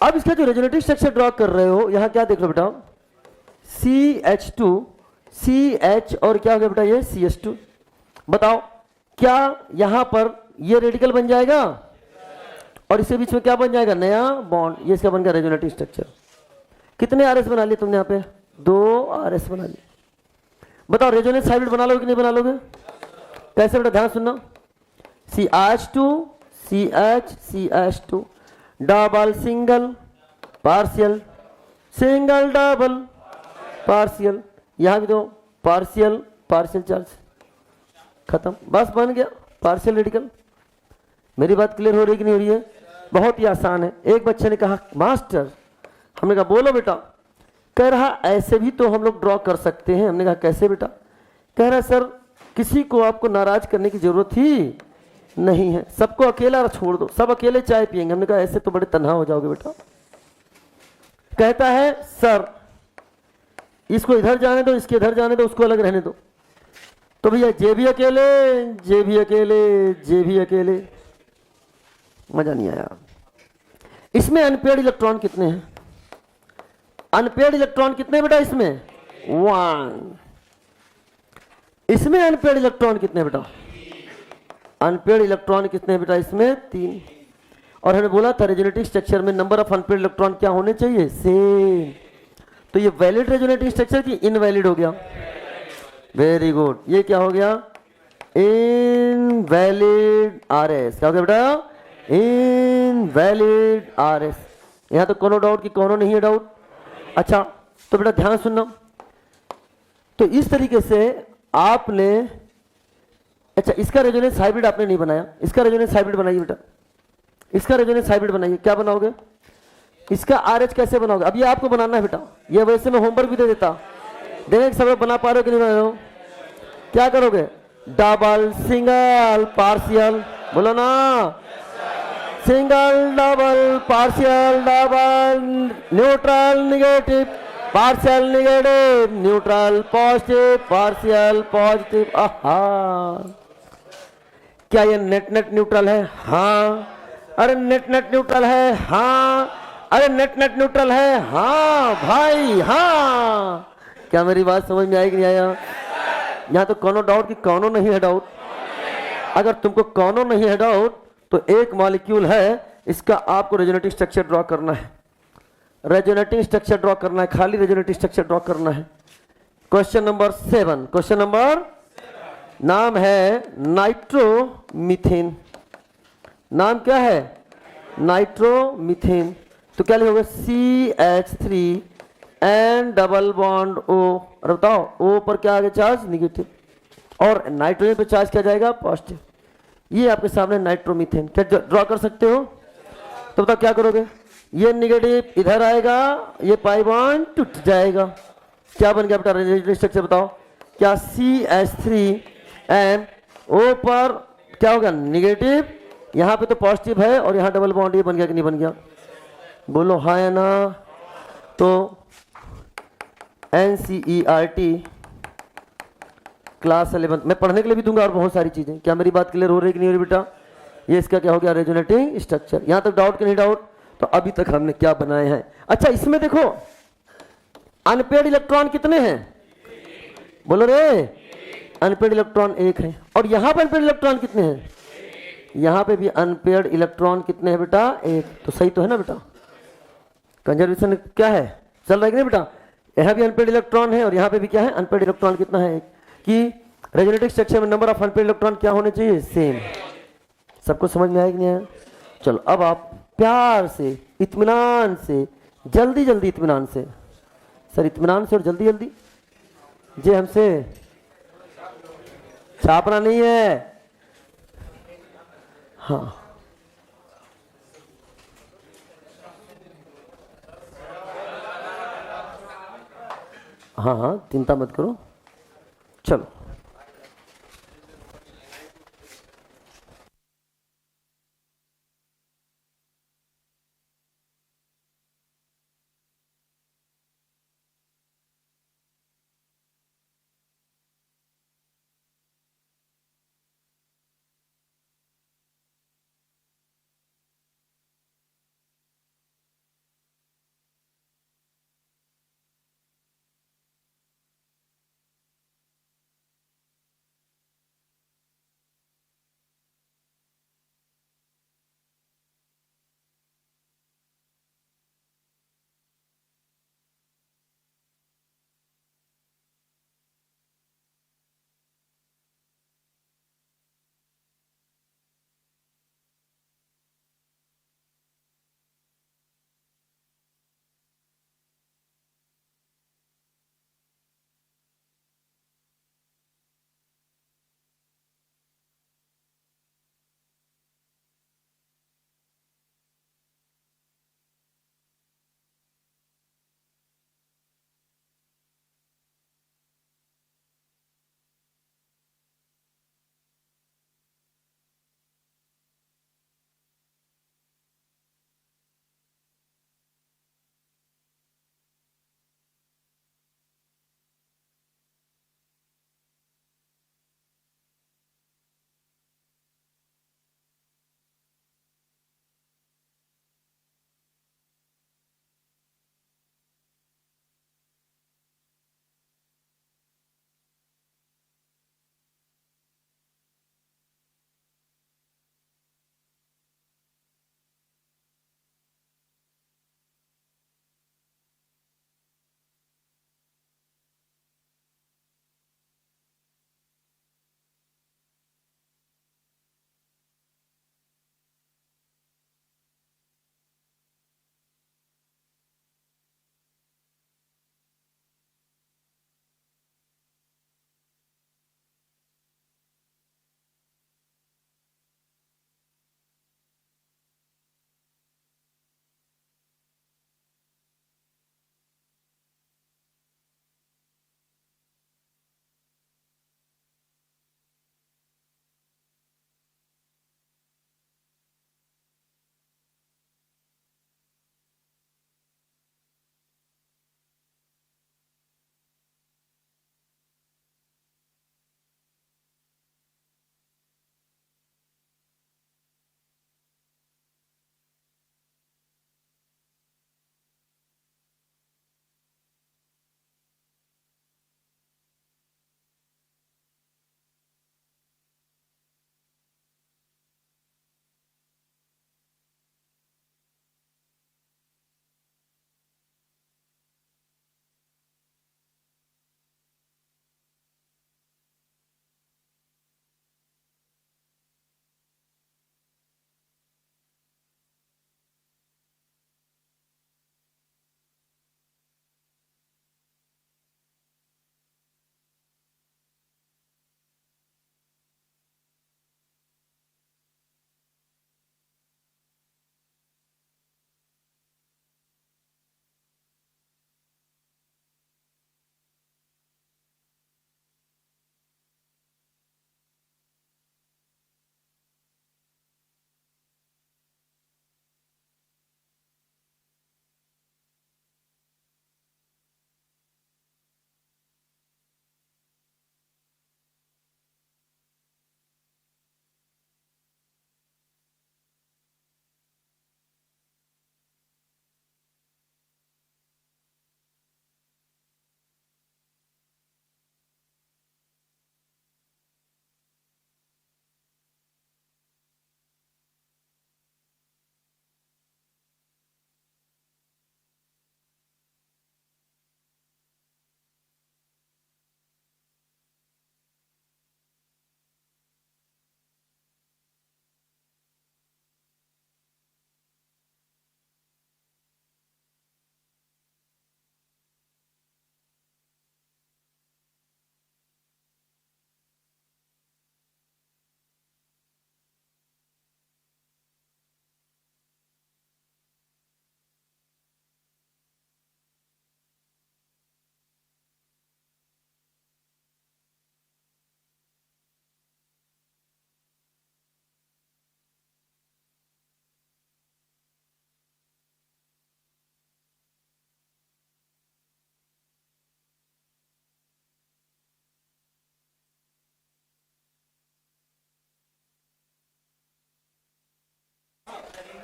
अब इसका जो रेजोनेटिव स्ट्रक्चर ड्रॉ कर रहे हो, यहां क्या देख लो बेटा? CH2 CH और क्या हो गया बेटा? ये CH2। बताओ क्या यहां पर ये रेडिकल बन जाएगा और इसके बीच में क्या बन जाएगा? नया बॉन्ड। ये इसका बन गया रेजोनेटिव स्ट्रक्चर। कितने RS बना लिए तुमने? यहां पे 2 RS बना लिए। बताओ रेजोनेंस हाइब्रिड बना लोगे कि नहीं बना लोगे? कैसे बेटा? ध्यान सुनना, CH2 CH CH2 double single partial, single double partial, यहां भी दो पार्शियल पार्शियल चार्ज, खत्म, बस बन गया पार्शियल रेडिकल। मेरी बात क्लियर हो रही कि नहीं हो रही है? बहुत ही आसान है। एक बच्चे ने कहा मास्टर, हमने कहा बोलो बेटा। कह रहा ऐसे भी तो हम लोग ड्रॉ कर सकते हैं। हमने कहा कैसे बेटा? कह रहा सर किसी को आपको नाराज करने की जरूरत ही नहीं है, सबको अकेला छोड़ दो, सब अकेले चाय पिएंगे। हमने कहा ऐसे तो बड़े तन्हा हो जाओगे बेटा। कहता है सर इसको इधर जाने दो, इसके इधर जाने दो, उसको अलग रहने दो। तो भैया जे भी अकेले, जे भी अकेले, जे भी अकेले, मजा नहीं आया। इसमें अनपेयर्ड इलेक्ट्रॉन कितने हैं? अनपेयर्ड इलेक्ट्रॉन कितने बेटा इसमें? 1। इसमें अनपेयर्ड इलेक्ट्रॉन कितने बेटा? अनपेयर्ड इलेक्ट्रॉन कितने बेटा इसमें? 3। और हमने बोला था रेजोनेटिव स्ट्रक्चर में नंबर ऑफ अनपेयर्ड इलेक्ट्रॉन क्या होने चाहिए? सेम। तो ये वैलिड रेजोनेटिव स्ट्रक्चर की इनवैलिड हो गया? Very good. ये क्या हो गया? Invalid RS। क्या हो गया बेटा? Invalid RS। यहां तो कोनो डाउट की कोनो नहीं है डाउट। अच्छा तो बेटा ध्यान सुनना, तो इस तरीके से आपने, अच्छा इसका रेजोनेंस हाइब्रिड आपने नहीं बनाया, इसका रेजोनेंस हाइब्रिड बनाइए बेटा, इसका रेजोनेंस हाइब्रिड बनाइए। क्या बनाओगे? इसका RH कैसे बनाओगे? अब ये आपको बनाना है बेटा, ये वैसे मैं होमवर्क भी दे देता, देखें सब बना पा रहे हो कि नहीं बना रहे हो? क्या करोगे? डबल सिंगल पार्शियल, बोलो ना, single double partial double, neutral negative partial negative, neutral positive partial positive. आहा, क्या ये नेट नेट न्यूट्रल है? हाँ। अरे नेट नेट न्यूट्रल है? हाँ। अरे नेट नेट न्यूट्रल है? हाँ भाई हाँ। क्या मेरी बात समझ में आई कि नहीं आया? यहाँ तो कोनो डाउट की कोनो नहीं है डाउट। अगर तुमको कोनो नहीं है डाउट तो एक मॉलिक्यूल है, इसका आपको रेजोनेटिव स्ट्रक्चर ड्रॉ करना है, रेजोनेटिव स्ट्रक्चर ड्रॉ करना है, खाली रेजोनेटिव स्ट्रक्चर ड्रॉ करना है। क्वेश्चन नंबर 7, क्वेश्चन नंबर नाम है नाइट्रोमीथेन। नाम क्या है? नाइट्रोमीथेन। तो क्या लिखोगे? CH3 double bond O। और बताओ O पर क्या आगे चार्ज? निगेटिव, और नाइट्रोजन पे चार्ज क्या जाएगा? पॉजिटिव। ये आपके सामने नाइट्रोमीथेन। क्या ड्रॉ कर सकते हो? तो बताओ क्या करोगे? ये निगेटिव इधर आएगा, ये पाई बॉन्ड टूट जाएगा। क्या बन गया बेटा रेजोनेटिव स्ट्रक्चर? बताओ क्या? CH3 O पर क्या होगा? निगेटिव, यहाँ पे तो पॉजिटिव है और यहाँ डबल बॉन्ड। ये बन गया कि नहीं बन गया? बोलो हाँ या ना। तो NCERT क्लास 11 मैं पढ़ने के लिए भी दूंगा और बहुत सारी चीजें। क्या मेरी बात क्लियर हो रही कि नहीं हो रही बेटा? ये इसका क्या हो गया? Resonating structure. यहां तक डाउट कि नहीं डाउट? तो अभी तक हमने क्या बनाए हैं? अच्छा, इसमें देखो अनपेड इलेक्ट्रॉन कितने हैं? बोलो रे। अनपेड इलेक्ट्रॉन एक है। और यहां पर अनपेड इलेक्ट्रॉन कितने हैं? यहां पे भी अनपेड इलेक्ट्रॉन कितने हैं बेटा? एक। तो सही तो है ना बेटा? कंजर्वेशन क्या है? चल रहा है कि नहीं बेटा? यहाँ भी अनपेड इलेक्ट्रॉन है और यहाँ पे भी क्या है? अनपेड इलेक्ट्रॉन कितना है? एक। कि रेजोनेटिव स्ट्रक्चर में नंबर ऑफ अनपेड इलेक्ट्रॉन क्या होने चाहिए? सेम। सबको समझ में आया कि नहीं आया? चलो अब आप प्यार से, इत्मीनान से, जल्दी जल्दी इत्मीनान से, सर इत्मीनान से और जल्दी जल्दी, जे हमसे छापना नहीं है। हाँ हाँ हाँ, चिंता मत करो। चलो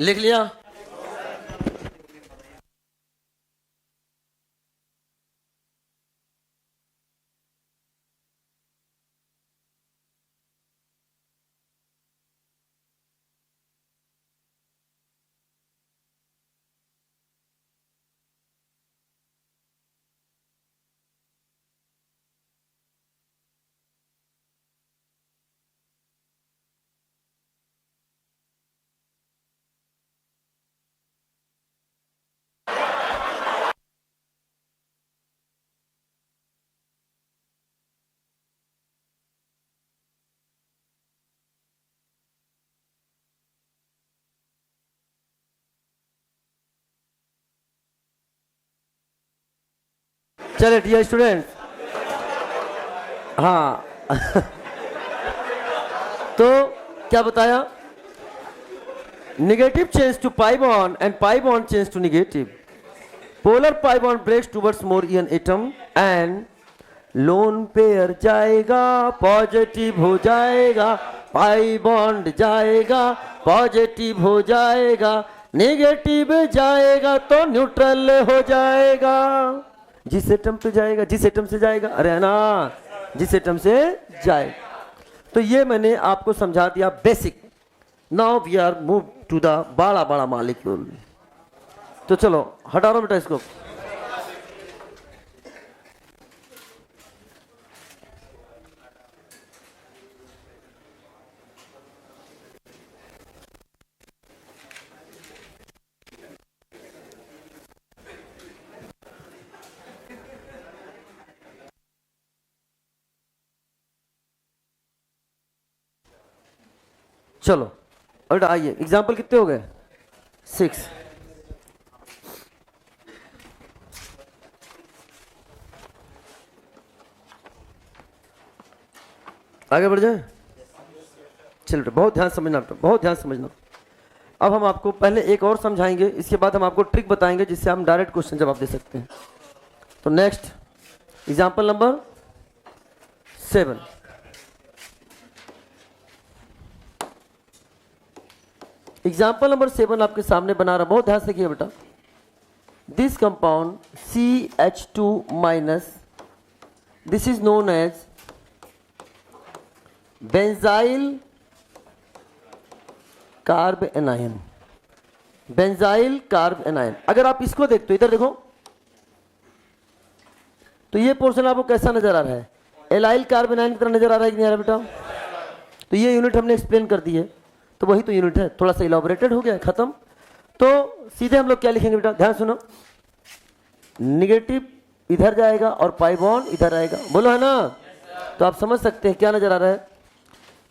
लिख लिया? चले डियर स्टूडेंट, हाँ तो क्या बताया? Negative change to pi bond and pi bond change to negative. Polar pi bond breaks towards more EN atom and lone pair जाएगा पॉजिटिव हो जाएगा, पाई बॉन्ड जाएगा पॉजिटिव हो जाएगा, नेगेटिव जाएगा तो न्यूट्रल हो जाएगा. जिस एटम पे जाएगा, जिस एटम से जाएगा, अरे है ना, जिस एटम से जाएगा. तो ये मैंने आपको समझा दिया basic. Now we are move to the बड़ा बड़ा मॉलिक्यूल. तो चलो हटा दो बेटा इसको. चलो और आइए, एग्जाम्पल कितने हो गए? 6. आगे बढ़ जाए. चलो बेटा बहुत ध्यान समझना, बेटा बहुत ध्यान समझना. अब हम आपको पहले एक और समझाएंगे, इसके बाद हम आपको ट्रिक बताएंगे जिससे हम डायरेक्ट क्वेश्चन जवाब दे सकते हैं. तो next example number 7. Example number 7 आपके सामने बना रहा, बहुत ध्यान से देखिए बेटा. This compound CH2 minus, this is known as benzyl carbanion. Benzyl carbanion. अगर आप इसको देखते हो, इधर देखो, तो ये पोर्शन आपको कैसा नजर आ रहा है? एलाइल कार्ब एनायन की तरह नजर आ रहा है कि नहीं आ रहा बेटा? तो ये यूनिट हमने एक्सप्लेन कर दी है, तो वही तो यूनिट है, थोड़ा सा इलाबोरेटेड हो गया, खत्म. तो सीधे हम लोग क्या लिखेंगे बेटा, ध्यान सुनो. निगेटिव इधर जाएगा और पाई बॉन्ड इधर आएगा, बोलो है ना? तो आप समझ सकते हैं क्या नजर आ रहा है.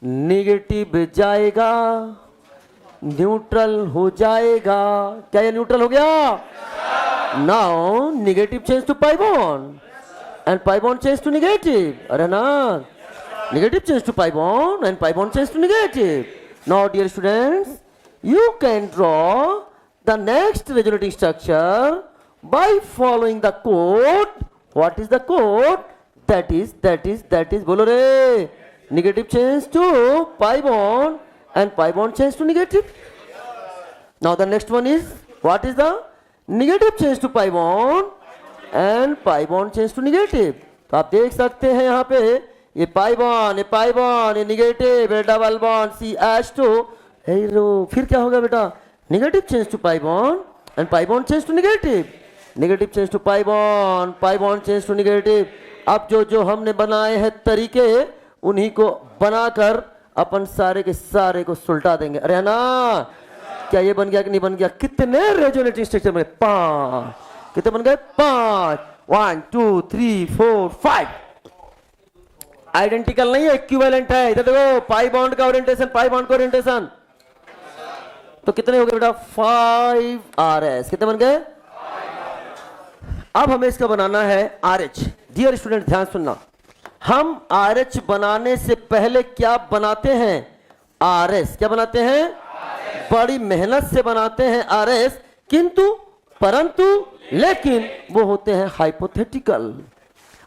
निगेटिव जाएगा न्यूट्रल हो जाएगा. क्या ये न्यूट्रल हो गया? Now negative change to pi bond and pi bond change to negative. अरे ना, negative change to pi bond and pi bond change to negative. Now dear students, you can draw the next resonating structure by following the code. What is the code? That is bolo re, negative change to pi bond and pi bond change to negative. Now the next one is, what is the negative change to pi bond and pi bond change to negative. तो आप देख सकते हैं यहाँ पे ये pi bond, ये negative, ये डबल बॉन्ड CH2. हेलो, फिर क्या होगा बेटा? Negative change to pi bond and pi bond change to negative. Negative change to pi bond change to negative. अब जो हमने बनाए हैं तरीके, उन्हीं को बनाकर अपन सारे के सारे को सुलटा देंगे. अरे ना, क्या ये बन गया कि नहीं बन गया? कितने रेजोनेटिंग स्ट्रक्चर बने? 5. कितने बन गए? 5. 1 2 3 4 5. आइडेंटिकल नहीं है, इक्विवेलेंट है. इधर देखो, पाई बॉन्ड का ओरिएंटेशन, पाई बॉन्ड का ओरिएंटेशन. तो कितने हो गए बेटा? 5RS. कितने बन गए? अब हमें इसका बनाना है RH. डियर स्टूडेंट ध्यान सुनना, हम RH बनाने से पहले क्या बनाते हैं? RS. क्या बनाते हैं? बड़ी मेहनत से बनाते हैं RS, किंतु परंतु लेकिन वो होते हैं हाइपोथेटिकल.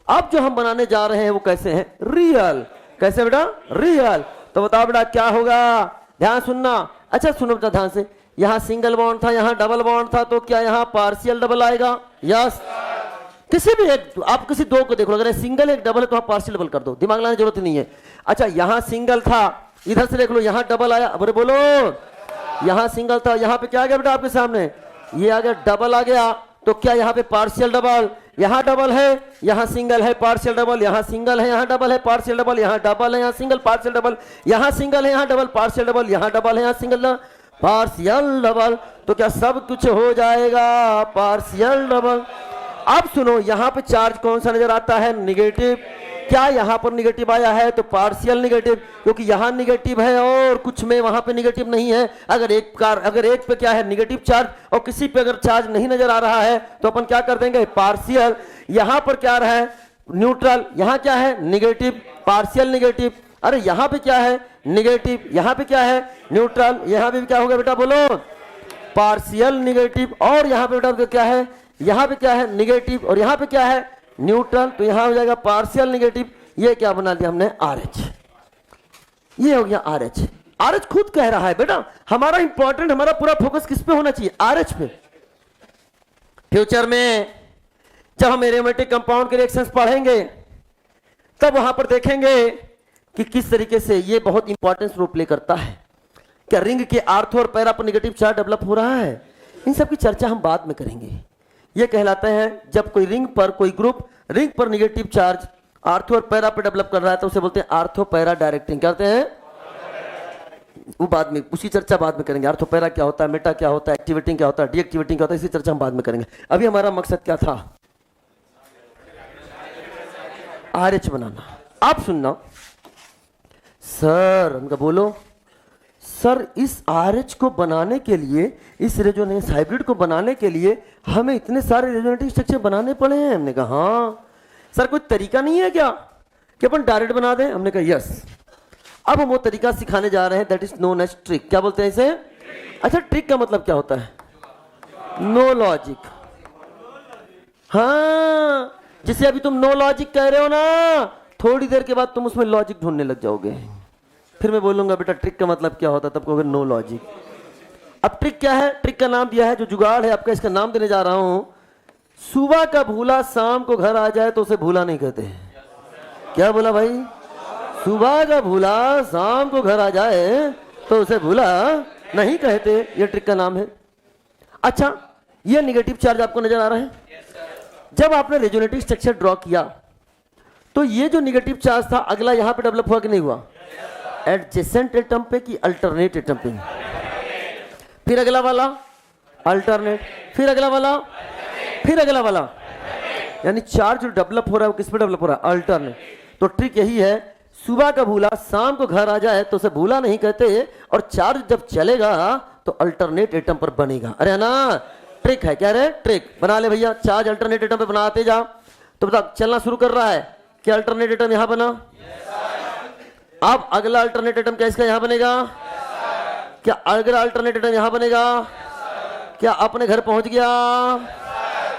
अब जो हम बनाने जा रहे हैं वो कैसे हैं? रियल. कैसे बेटा? रियल. तो बताओ बेटा क्या होगा? ध्यान सुनना. अच्छा सुनो बेटा ध्यान से, यहाँ सिंगल बॉन्ड था, यहाँ डबल बॉन्ड था, तो क्या यहाँ पार्शियल डबल आएगा? यस। किसी भी एक, आप किसी दो को देख लो, अगर सिंगल एक डबल है तो आप पार्शियल डबल कर दो, दिमाग लाने की जरूरत नहीं है। अच्छा यहाँ सिंगल था, इधर से देख लो, यहाँ डबल आया, अरे बोलो, यहाँ सिंगल था, यहाँ पे क्या आ गया बेटा आपके सामने, ये आ गया डबल आ गया, तो क्या यहाँ पे पार्शियल डबल, यहाँ डबल है, यहाँ सिंगल है, पार्शियल डबल, यहाँ सिंगल है, यहाँ डबल है, पार्शियल डबल, यहाँ डबल है, यहाँ सिंगल, पार्शियल डबल, यहाँ सिंगल है, यहाँ डबल, पार्शियल डबल, यहाँ डबल है, यहाँ सिंगल, पार्शियल डबल, तो क्या सब कुछ हो जाएगा पार्शियल डबल। अब सुनो, यहाँ पे चार्ज कौन सा नजर आता है? निगेटिव। क्या यहाँ पर निगेटिव आया है? तो पार्शियल निगेटिव, क्योंकि यहाँ निगेटिव है और कुछ में वहां पे निगेटिव नहीं है। अगर एक पे क्या है निगेटिव चार्ज और किसी पे अगर चार्ज नहीं नजर आ रहा है तो अपन क्या कर देंगे? पार्शियल। यहाँ पर क्या रहा है? न्यूट्रल। यहाँ क्या है? Negative, partial negative. अरे यहाँ पे क्या है? निगेटिव। यहाँ पे क्या है? न्यूट्रल। यहाँ पे क्या होगा बेटा बोलो? Partial negative. और यहाँ पे बेटा क्या है? यहाँ पे क्या है? निगेटिव। और यहाँ पे क्या है? न्यूट्रल। तो यहाँ हो जाएगा पार्शियल निगेटिव। ये क्या बना दिया हमने? RH। ये हो गया RH। RH खुद कह रहा है बेटा हमारा इंपॉर्टेंट, हमारा पूरा फोकस किस पे होना चाहिए? RH पे। फ्यूचर में जब हम एरोमेटिक कंपाउंड के रिएक्शंस पढ़ेंगे तब वहां पर देखेंगे कि किस तरीके से ये बहुत इंपॉर्टेंस रोल प्ले करता है। क्या रिंग के आर्थो और पैरा पर निगेटिव चार्ज डेवलप हो रहा है? इन सब की चर्चा हम बाद में करेंगे। ये कहलाते हैं जब कोई रिंग पर, कोई ग्रुप रिंग पर निगेटिव चार्ज आर्थो और पैरा पर डेवलप कर रहा है तो उसे बोलते हैं आर्थो पैरा डायरेक्टिंग। कहते हैं वो बाद में, उसकी चर्चा बाद में करेंगे। आर्थो पैरा क्या होता है, मेटा क्या होता है, एक्टिवेटिंग क्या होता है, डीएक्टिवेटिंग क्या होता है, इसकी चर्चा हम बाद में करेंगे। अभी हमारा मकसद क्या था? RH बनाना। आप सुनना सर, उनका बोलो सर इस RH को बनाने के लिए, इस रेजोनेंस हाइब्रिड को बनाने के लिए हमें इतने सारे रेजोनेटिव स्ट्रक्चर बनाने पड़े हैं। हमने कहा हाँ सर, कोई तरीका नहीं है क्या कि अपन डायरेक्ट बना दें? हमने कहा यस। अब हम वो तरीका सिखाने जा रहे हैं, that is known as trick. क्या बोलते हैं इसे? अच्छा, ट्रिक का मतलब क्या होता है? No logic. हाँ, जिसे अभी तुम नो लॉजिक कह रहे हो ना, थोड़ी देर के बाद तुम उसमें लॉजिक ढूंढने लग जाओगे। फिर मैं बोलूंगा बेटा ट्रिक का मतलब क्या होता है, तब कहोगे नो लॉजिक। अब ट्रिक क्या है? ट्रिक का नाम दिया है, जो जुगाड़ है आपका, इसका नाम देने जा रहा हूं। सुबह का भूला शाम को घर आ जाए तो उसे भूला नहीं कहते। क्या बोला भाई? सुबह का भूला शाम को घर आ जाए तो उसे भूला नहीं कहते। ये ट्रिक का नाम है। अच्छा, ये निगेटिव चार्ज आपको नजर आ रहा है? जब आपने रेजोनेटिव स्ट्रक्चर ड्रॉ किया तो ये जो निगेटिव चार्ज था अगला यहां पे डेवलप हुआ कि नहीं हुआ? एडजेसेंट एटम पे कि अल्टरनेट एटम पे? फिर अगला वाला अल्टरनेट, फिर अगला वाला, फिर अगला वाला। यानी चार्ज जो डेवलप हो रहा है वो किस पे डेवलप हो रहा है? अल्टरनेट। तो ट्रिक यही है, सुबह का भूला शाम को घर आ जाए तो उसे भूला नहीं कहते, और चार्ज जब चलेगा तो अल्टरनेट एटम पर बनेगा। अरे ना, ट्रिक है। क्या रे? ट्रिक। बना ले भैया, चार्ज अल्टरनेट एटम पे बनाते जा। तो बता, चलना शुरू कर रहा है, क्या अल्टरनेट एटम यहां बना? अब अगला अल्टरनेट एटम क्या इसका यहां बनेगा? क्या अगला अल्टरनेट एटम यहां बनेगा? क्या अपने घर पहुंच गया?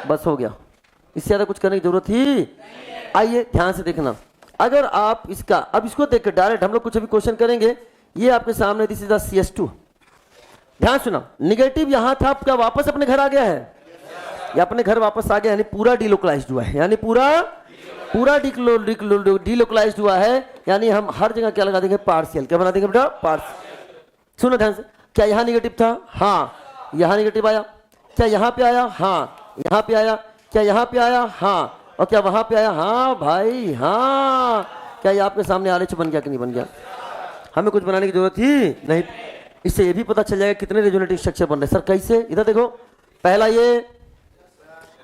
बस हो गया, इससे ज्यादा कुछ करने की जरूरत ही। आइए ध्यान से देखना, अगर आप इसका, अब इसको देख कर डायरेक्ट हम लोग कुछ अभी क्वेश्चन करेंगे। ये आपके सामने दिस इज द CS2। ध्यान सुना, निगेटिव यहां था, क्या वापस अपने घर आ गया है? या अपने घर वापस आ गया, यानी पूरा डिलोकलाइज्ड हुआ है, यानी पूरा डिलोकलाइज्ड हुआ है। यानी हम हर जगह क्या लगा देंगे? पार्शियल। क्या बना देंगे बेटा? पार्शियल। सुनो ध्यान से, क्या यहाँ निगेटिव था? हाँ। यहाँ निगेटिव आया? क्या यहाँ पे आया? हाँ। यहाँ पे आया? क्या यहाँ पे आया? हाँ। और क्या वहां पे आया? हाँ भाई हाँ। क्या ये आपके सामने RH बन गया कि नहीं बन गया? हमें कुछ बनाने की जरूरत ही नहीं। इससे ये भी पता चल जाएगा कितने रेजोनेटिव स्ट्रक्चर बन रहे हैं। सर कैसे? इधर देखो, पहला ये,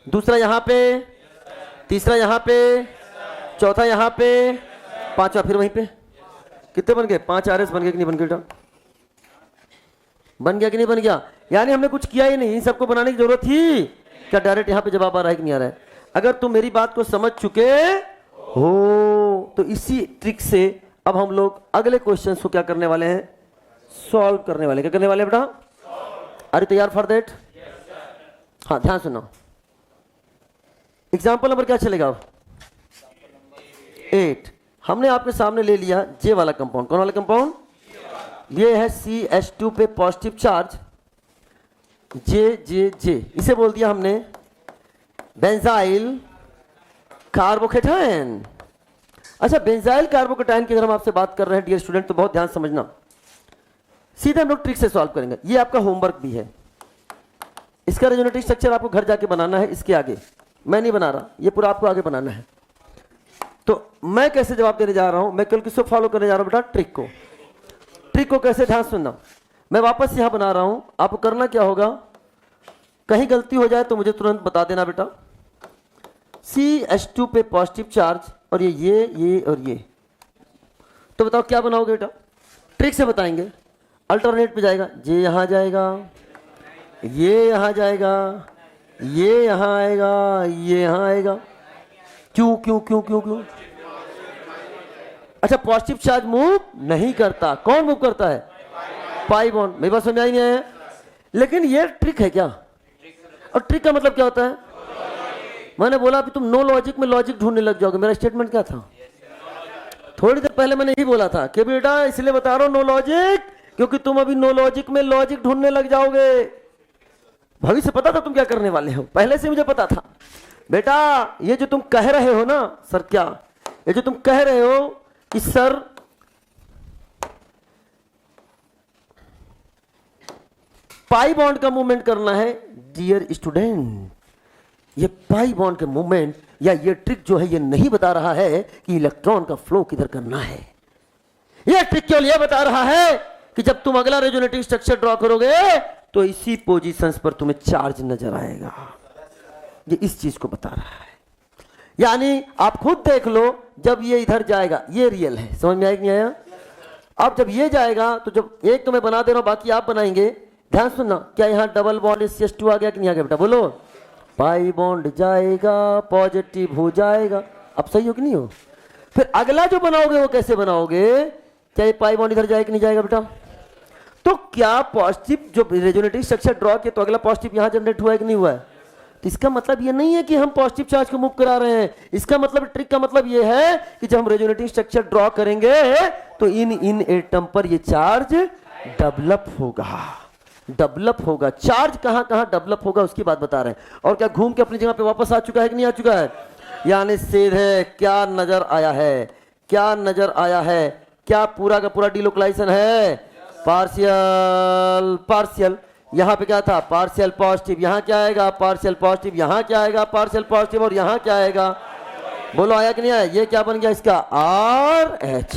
दूसरा यहाँ पे, तीसरा यहाँ पे, चौथा यहाँ पे, पांचवा फिर वहीं पे। कितने बन गए? 5 RS बन गए कि नहीं बन गए बेटा? बन गया कि नहीं बन गया? यानी हमने कुछ किया ही नहीं, इन सबको बनाने की जरूरत ही। क्या डायरेक्ट यहाँ पे जवाब आ रहा है कि नहीं आ रहा है? अगर तुम मेरी बात को समझ चुके हो तो इसी ट्रिक से अब हम लोग अगले क्वेश्चन को क्या करने वाले हैं? सॉल्व करने वाले। क्या करने वाले बेटा? अरे तैयार फॉर दैट? हाँ ध्यान सुनो, एग्जाम्पल नंबर क्या चलेगा? 8। हमने आपके सामने ले लिया J वाला कंपाउंड। कौन वाला कंपाउंड? ये है CH2 पे पॉजिटिव चार्ज जे इसे बोल दिया हमने बेंजाइल कार्बोकेटायन। अच्छा, बेंजाइल कार्बोकेटायन की अगर हम आपसे बात कर रहे हैं डियर स्टूडेंट, तो बहुत ध्यान समझना, सीधे हम लोग ट्रिक से सॉल्व करेंगे। ये आपका होमवर्क भी है, इसका रेजोनेटिव स्ट्रक्चर आपको घर जाके बनाना है। इसके आगे मैं नहीं बना रहा, ये पूरा आपको आगे बनाना है। तो मैं कैसे जवाब देने जा रहा हूं, मैं कल किसको फॉलो करने जा रहा हूं बेटा, ट्रिक को। ट्रिक को कैसे, ध्यान सुनना, मैं वापस यहां बना रहा हूं। आपको करना क्या होगा, कहीं गलती हो जाए तो मुझे तुरंत बता देना बेटा। CH2 पे पॉजिटिव चार्ज और ये और ये, तो बताओ क्या बनाओगे बेटा, ट्रिक से बताएंगे। अल्टरनेट पे जाएगा, जे यहां जाएगा, ये यहां जाएगा, ये यहां आएगा, ये यहां आएगा। क्यों क्यों क्यों क्यों क्यों? अच्छा, पॉजिटिव चार्ज मूव नहीं करता, कौन मूव करता है, पाई बॉन्ड। मेरी बात समझ में आई नहीं आया? लेकिन ये ट्रिक है क्या, और ट्रिक का मतलब क्या होता है? मैंने बोला अभी तुम नो लॉजिक में लॉजिक ढूंढने लग जाओगे। मेरा स्टेटमेंट क्या था, थोड़ी देर पहले मैंने यही बोला था कि बेटा इसलिए बता रहा हूं नो लॉजिक, क्योंकि तुम अभी नो लॉजिक में लॉजिक ढूंढने लग जाओगे। भविष्य पता था तुम क्या करने वाले हो, पहले से मुझे पता था। बेटा ये जो तुम कह रहे हो ना सर, क्या ये जो तुम कह रहे हो कि सर पाई बॉन्ड का मूवमेंट करना है, डियर स्टूडेंट, ये पाई बॉन्ड के मूवमेंट या ये ट्रिक जो है ये नहीं बता रहा है कि इलेक्ट्रॉन का फ्लो किधर करना है। ये ट्रिक केवल ये बता रहा है कि जब तुम अगला रेजोनेटिव स्ट्रक्चर ड्रॉ करोगे तो इसी पोजीशंस पर तुम्हें चार्ज नजर आएगा। ये इस चीज को बता रहा है। यानी आप खुद देख लो, जब ये इधर जाएगा ये रियल है, समझ में आया कि नहीं आया? अब जब ये जाएगा तो जब एक तो मैं बना दे रहा हूं, बाकी आप बनाएंगे। ध्यान सुनना, क्या यहां डबल बॉन्ड CH2 आ गया कि नहीं आ गया बेटा, बोलो। पाई बॉन्ड जाएगा, पॉजिटिव हो जाएगा। अब सही हो कि नहीं हो? फिर अगला जो बनाओगे वो कैसे बनाओगे, क्या ये पाई बॉन्ड इधर जाएगा कि नहीं जाएगा बेटा? तो क्या पॉजिटिव जो रेजोनेटिव स्ट्रक्चर ड्रॉ किया तो अगला पॉजिटिव यहां जनरेट हुआ है कि नहीं हुआ है? तो इसका मतलब ये नहीं है कि हम पॉजिटिव चार्ज को मूव करा रहे हैं। इसका मतलब, ट्रिक का मतलब ये है कि जब हम रेजोनेटिव स्ट्रक्चर ड्रॉ करेंगे तो इन एटम पर ये चार्ज डेवलप होगा। चार्ज कहां कहां डेवलप होगा उसकी बात बता रहे हैं। और क्या घूम के अपनी जगह पे वापस आ चुका है कि नहीं आ चुका है? यानी सीधे क्या नजर आया है, क्या नजर आया है, क्या पूरा का पूरा डिलोकलाइजेशन है, पार्शियल। यहां पे क्या था, पार्शियल पॉजिटिव, यहां क्या आएगा, पार्शियल पॉजिटिव, यहां क्या आएगा, पार्शियल पॉजिटिव, और यहां क्या आएगा, बोलो आया कि नहीं आया? ये क्या बन गया इसका, RH।